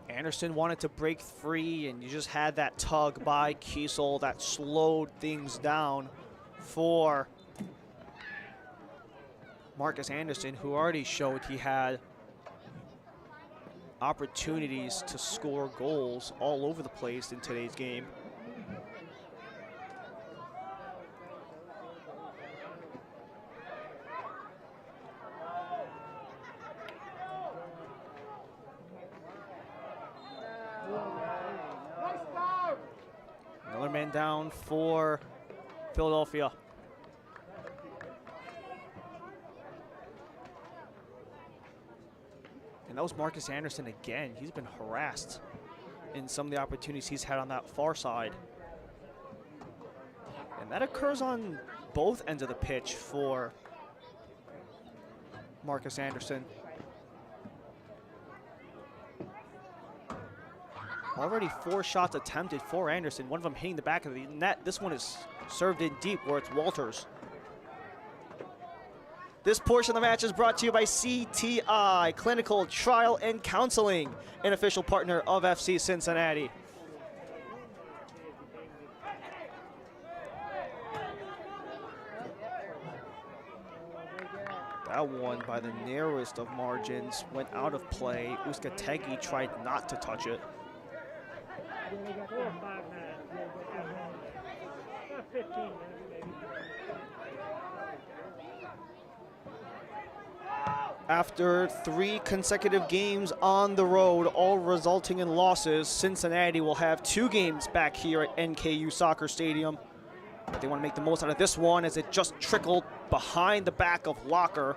Anderson wanted to break free, and you just had that tug by Kiesel that slowed things down for Marcus Anderson, who already showed he had opportunities to score goals all over the place in today's game. Another man down for Philadelphia. And that was Marcus Anderson again. He's been harassed in some of the opportunities he's had on that far side. And that occurs on both ends of the pitch for Marcus Anderson. Already 4 shots attempted for Anderson, one of them hitting the back of the net. This one is served in deep where it's Walters. This portion of the match is brought to you by CTI, Clinical Trial and Counseling, an official partner of FC Cincinnati. That one, by the narrowest of margins, went out of play. Uskategi tried not to touch it. After 3 consecutive games on the road, all resulting in losses, Cincinnati will have 2 games back here at NKU Soccer Stadium. But they want to make the most out of this one as it just trickled behind the back of Locker.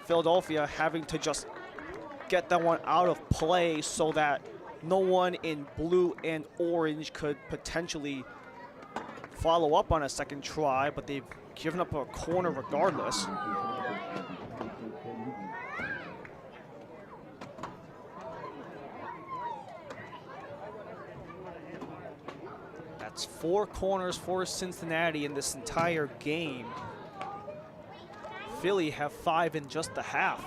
Philadelphia having to just get that one out of play so that no one in blue and orange could potentially follow up on a second try, but they've given up a corner regardless. That's 4 corners for Cincinnati in this entire game. Philly have 5 in just the half.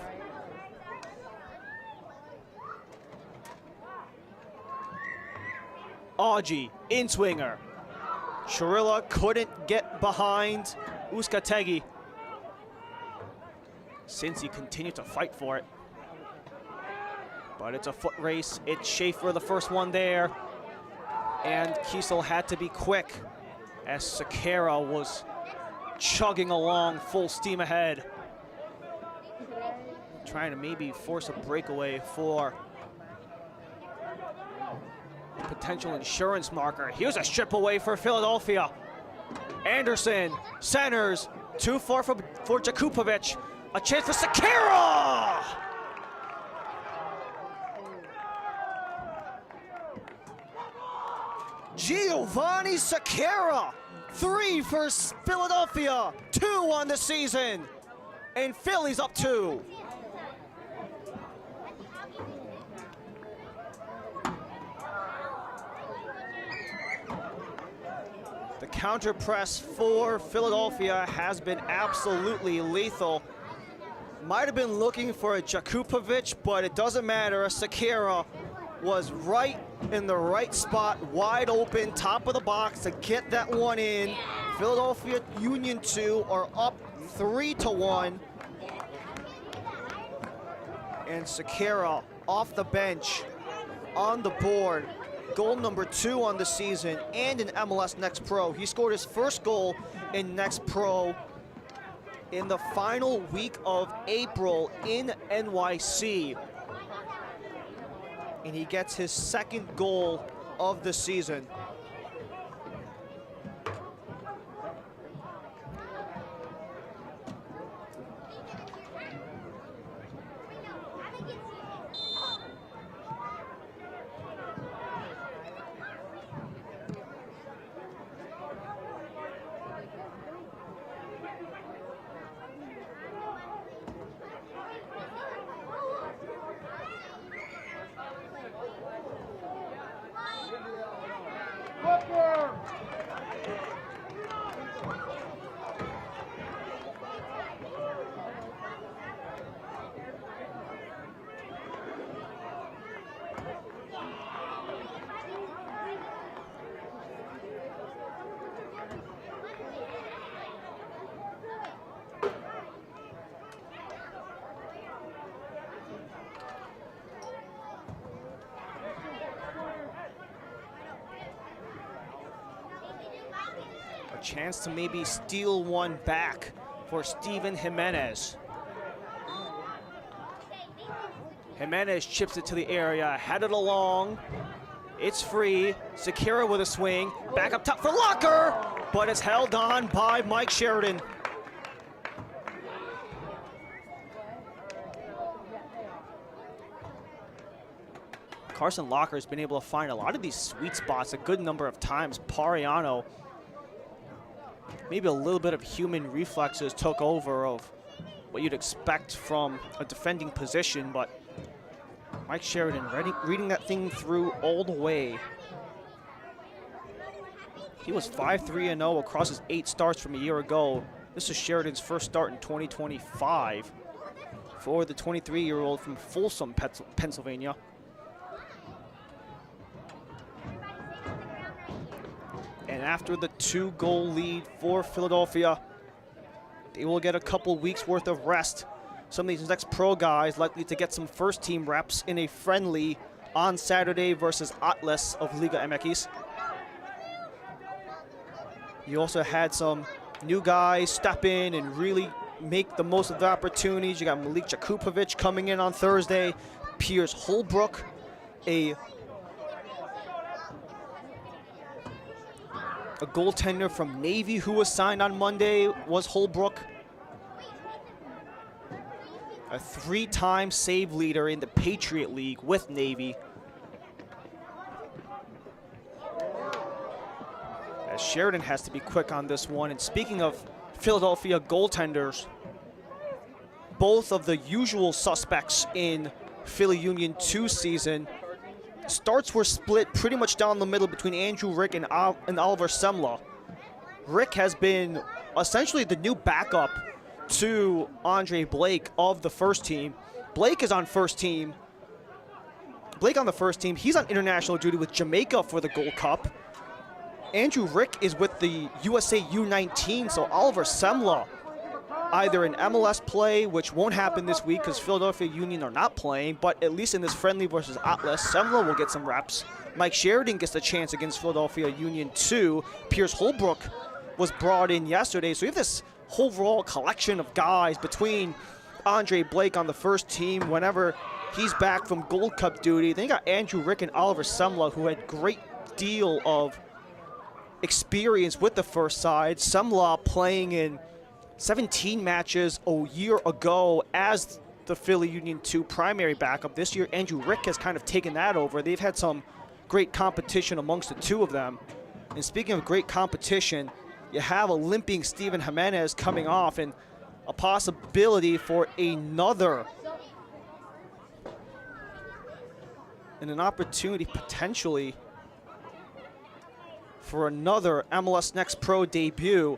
Augie, in-swinger. Chirilla couldn't get behind Uskategi. Cincy continued to fight for it. But it's a foot race. It's Schaefer, the first one there. And Kiesel had to be quick as Sequeira was chugging along full steam ahead. Trying to maybe force a breakaway for potential insurance marker. Here's a strip away for Philadelphia. Anderson centers, too far for Jakupovic. A chance for Sequeira! Giovanni Sequeira, 3 for Philadelphia, 2 on the season, and Philly's up 2. The counter press for Philadelphia has been absolutely lethal. Might have been looking for a Jakupovic, but it doesn't matter. Sequeira was right in the right spot, wide open, top of the box to get that one in. Philadelphia Union 2 are up 3-1. And Sequeira off the bench on the board. Goal number 2 on the season and in MLS Next Pro. He scored his first goal in Next Pro in the final week of April in NYC. And he gets his 2nd goal of the season. Chance to maybe steal one back for Steven Jimenez. Jimenez chips it to the area, headed along. It's free. Sequeira with a swing. Back up top for Locker, but it's held on by Mike Sheridan. Carson Locker has been able to find a lot of these sweet spots a good number of times. Pariano, maybe a little bit of human reflexes took over of what you'd expect from a defending position, but Mike Sheridan reading that thing through all the way. He was 5-3-0 across his 8 starts from a year ago. This is Sheridan's first start in 2025 for the 23-year-old from Folsom, Pennsylvania. And after the 2-goal lead for Philadelphia, they will get a couple weeks worth of rest. Some of these next pro guys likely to get some first team reps in a friendly on Saturday versus Atlas of Liga MX. You also had some new guys step in and really make the most of the opportunities. You got Malik Jakupovic coming in on Thursday, Piers Holbrook, a goaltender from Navy who was signed on Monday was Holbrook. A 3-time save leader in the Patriot League with Navy. As Sheridan has to be quick on this one. And speaking of Philadelphia goaltenders, both of the usual suspects in Philly Union 2 season, starts were split pretty much down the middle between Andrew Rick and Oliver Semla. Rick has been essentially the new backup to Andre Blake of the first team. Blake is on first team. Blake on the first team. He's on international duty with Jamaica for the Gold Cup. Andrew Rick is with the USA U19, so Oliver Semla either in MLS play, which won't happen this week because Philadelphia Union are not playing, but at least in this friendly versus Atlas, Semla will get some reps. Mike Sheridan gets the chance against Philadelphia Union 2. Piers Holbrook was brought in yesterday, so you have this overall collection of guys between Andre Blake on the first team whenever he's back from Gold Cup duty. Then you got Andrew Rick and Oliver Semla, who had great deal of experience with the first side. Semla playing in 17 matches a year ago as the Philly Union 2 primary backup. This year, Andrew Rick has kind of taken that over. They've had some great competition amongst the two of them. And speaking of great competition, you have a limping Steven Jimenez coming off and a possibility for another and an opportunity potentially for another MLS Next Pro debut.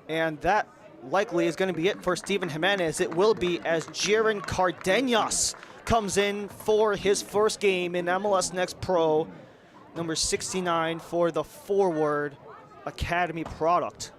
And that likely is going to be it for Steven Jimenez. It will be as Jaron Cardenas comes in for his first game in MLS Next Pro, number 69 for the forward academy product.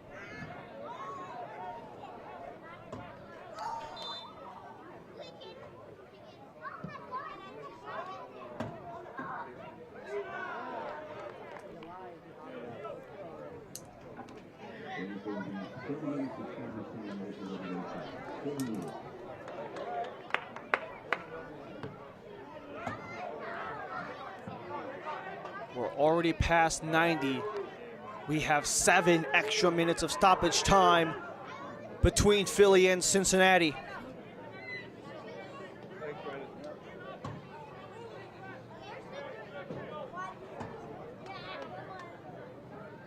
We're already past 90. We have 7 extra minutes of stoppage time between Philly and Cincinnati.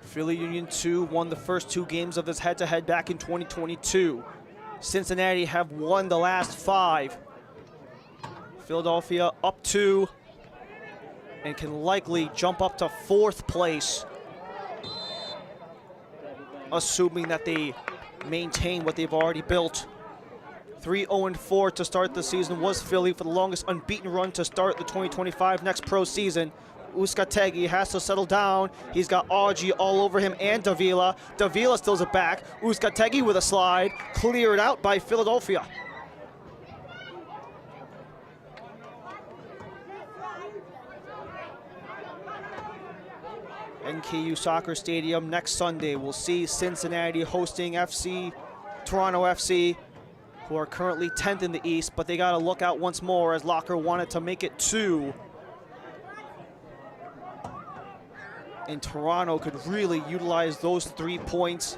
Philly Union 2 won the first 2 games of this head-to-head back in 2022. Cincinnati have won the last 5. Philadelphia up 2 and can likely jump up to 4th place, assuming that they maintain what they've already built. 3-0-4 to start the season was Philly for the longest unbeaten run to start the 2025 Next Pro season. Uzcategui has to settle down. He's got Augie all over him and Davila. Davila steals it back. Uzcategui with a slide. Cleared out by Philadelphia. NKU Soccer Stadium next Sunday. We'll see Cincinnati hosting Toronto FC, who are currently 10th in the East, but they got to look out once more as Locker wanted to make it 2. And Toronto could really utilize those 3 points,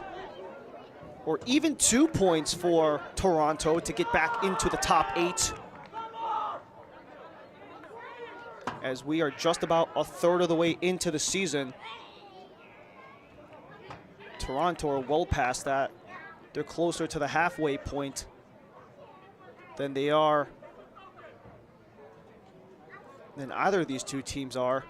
or even 2 points for Toronto to get back into the top 8. as we are just about a third of the way into the season. Toronto are well past that. They're closer to the halfway point than they are, than either of these two teams are.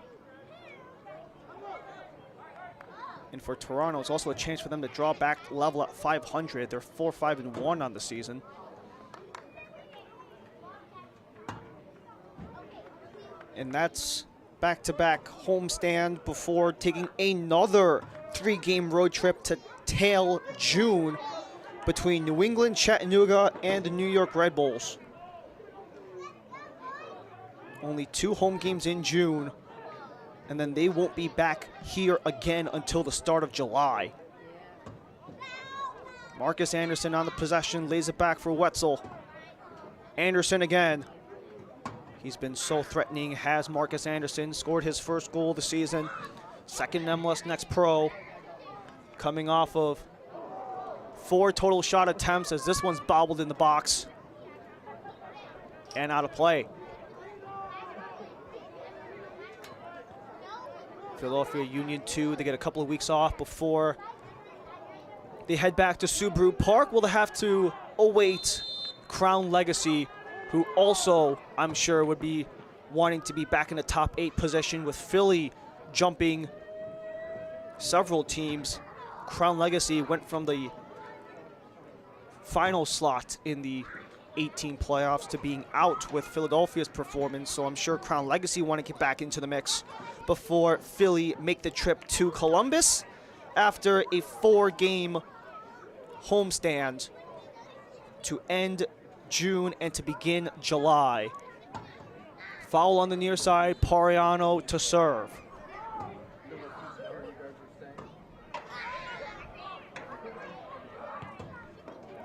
And for Toronto, it's also a chance for them to draw back level at 500. They're 4-5-1 on the season. And that's back-to-back homestand before taking another 3-game road trip to tail June between New England, Chattanooga, and the New York Red Bulls. Only 2 home games in June, and then they won't be back here again until the start of July. Marcus Anderson on the possession, lays it back for Wetzel. Anderson again. He's been so threatening, has Marcus Anderson. Scored his first goal of the season. Second MLS Next Pro. Coming off of 4 total shot attempts, as this one's bobbled in the box. And out of play. Philadelphia Union 2, they get a couple of weeks off before they head back to Subaru Park. Will they have to await Crown Legacy, who also, I'm sure, would be wanting to be back in the top 8 position, with Philly jumping several teams. Crown Legacy went from the final slot in the 18 playoffs to being out with Philadelphia's performance, so I'm sure Crown Legacy want to get back into the mix before Philly make the trip to Columbus after a 4-game homestand to end June and to begin July. Foul on the near side, Pariano to serve.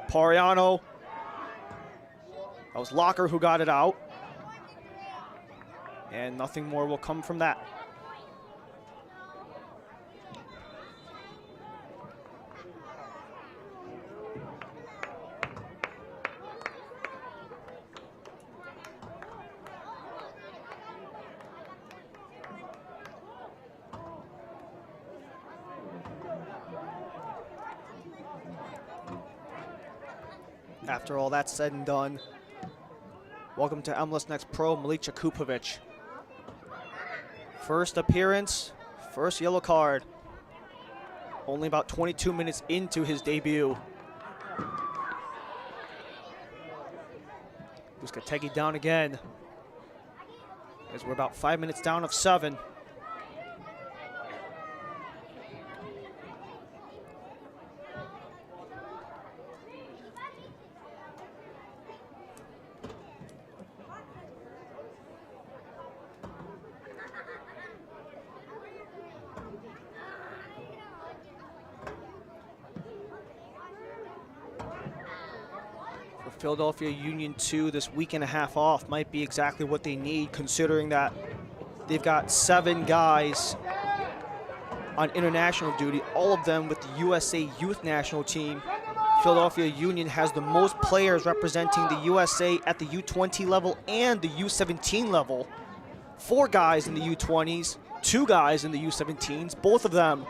Pariano. That was Locker who got it out. And nothing more will come from that. After all that's said and done, welcome to MLS Next Pro, Milica Kupovic. First appearance, first yellow card. Only about 22 minutes into his debut. Buscategi down again, as we're about 5 minutes down of 7. Philadelphia Union 2, this week and a half off might be exactly what they need, considering that they've got 7 guys on international duty, all of them with the USA Youth National Team. Philadelphia Union has the most players representing the USA at the U20 level and the U17 level. 4 guys in the U20s, 2 guys in the U17s. Both of them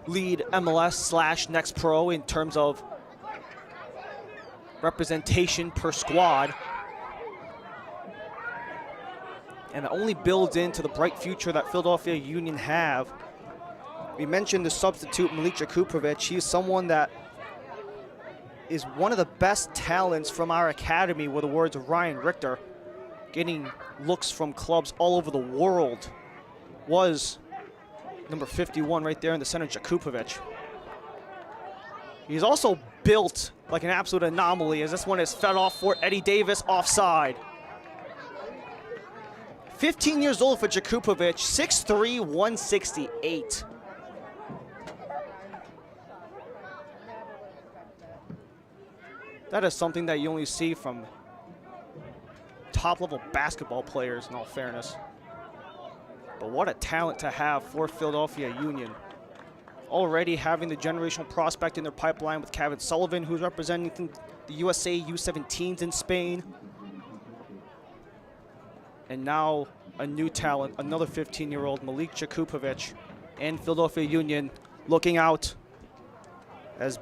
lead MLS Next Pro in terms of representation per squad, and it only builds into the bright future that Philadelphia Union have. We mentioned the substitute Milica Kupovic. He's someone that is one of the best talents from our academy, with the words of Ryan Richter, getting looks from clubs all over the world. Was number 51 right there in the center, Jakupovic. He's also built like an absolute anomaly, as this one is fed off for Eddie Davis, offside. 15 years old for Jakupovic, 6'3", 168. That is something that you only see from top-level basketball players, in all fairness. But what a talent to have for Philadelphia Union. Already having the generational prospect in their pipeline with Kevin Sullivan, who's representing the USA U17s in Spain. And now a new talent, another 15-year-old, Malik Jakupovic, and Philadelphia Union looking out as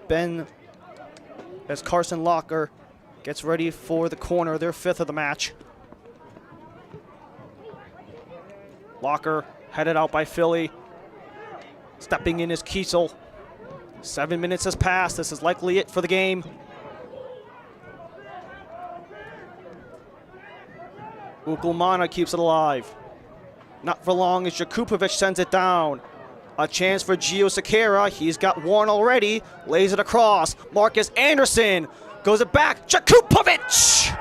Carson Locker gets ready for the corner, their 5th of the match. Locker headed out by Philly. Stepping in is Kiesel. 7 minutes has passed. This is likely it for the game. Ukulmana keeps it alive. Not for long as Jakupovic sends it down. A chance for Gio Sequeira. He's got one already. Lays it across. Marcus Anderson goes it back. Jakupovic!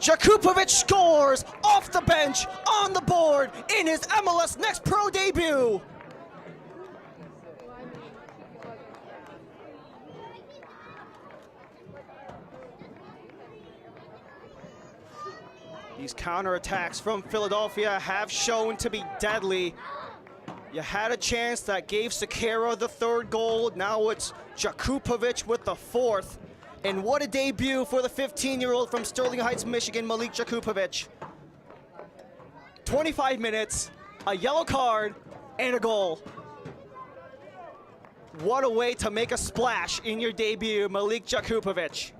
Jakupovic scores off the bench, on the board, in his MLS Next Pro debut. These counterattacks from Philadelphia have shown to be deadly. You had a chance that gave Sequeira the 3rd goal. Now it's Jakupovic with the 4th. And what a debut for the 15-year-old from Sterling Heights, Michigan, Malik Jakupovic. 25 minutes, a yellow card, and a goal. What a way to make a splash in your debut, Malik Jakupovic.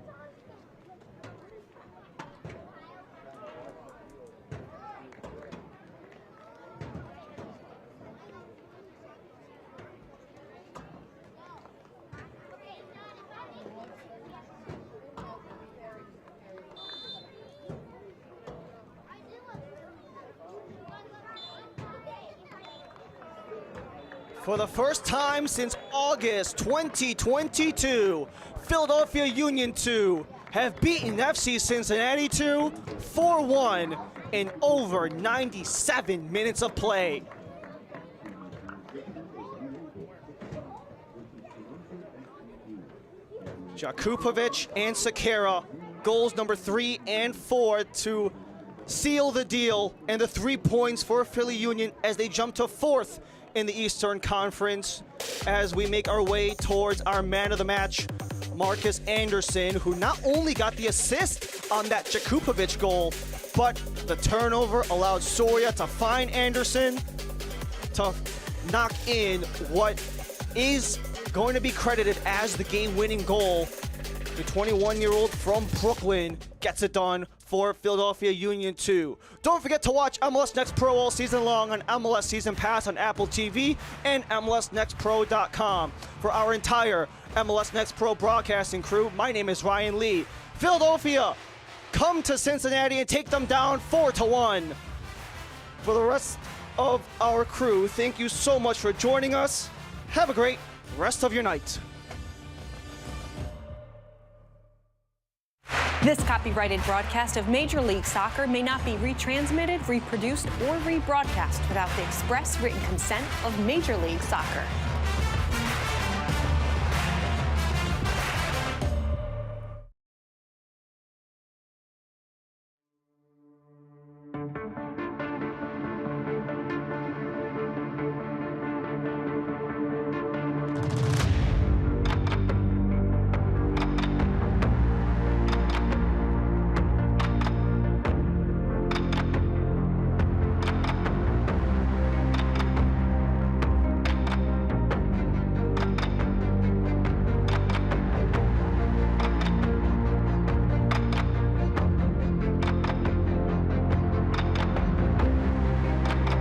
For the first time since August 2022, Philadelphia Union 2 have beaten FC Cincinnati 2 4-1 in over 97 minutes of play. Jakupovic and Sequeira, goals number 3 and 4 to seal the deal, and the 3 points for Philly Union as they jump to 4th in the Eastern Conference as we make our way towards our man of the match, Marcus Anderson, who not only got the assist on that Jakupovic goal, but the turnover allowed Soria to find Anderson to knock in what is going to be credited as the game-winning goal. The 21-year-old from Brooklyn gets it done for Philadelphia Union 2. Don't forget to watch MLS Next Pro all season long on MLS Season Pass on Apple TV and MLSNextPro.com. For our entire MLS Next Pro broadcasting crew, my name is Ryan Lee. Philadelphia, come to Cincinnati and take them down 4-1. For the rest of our crew, thank you so much for joining us. Have a great rest of your night. This copyrighted broadcast of Major League Soccer may not be retransmitted, reproduced, or rebroadcast without the express written consent of Major League Soccer.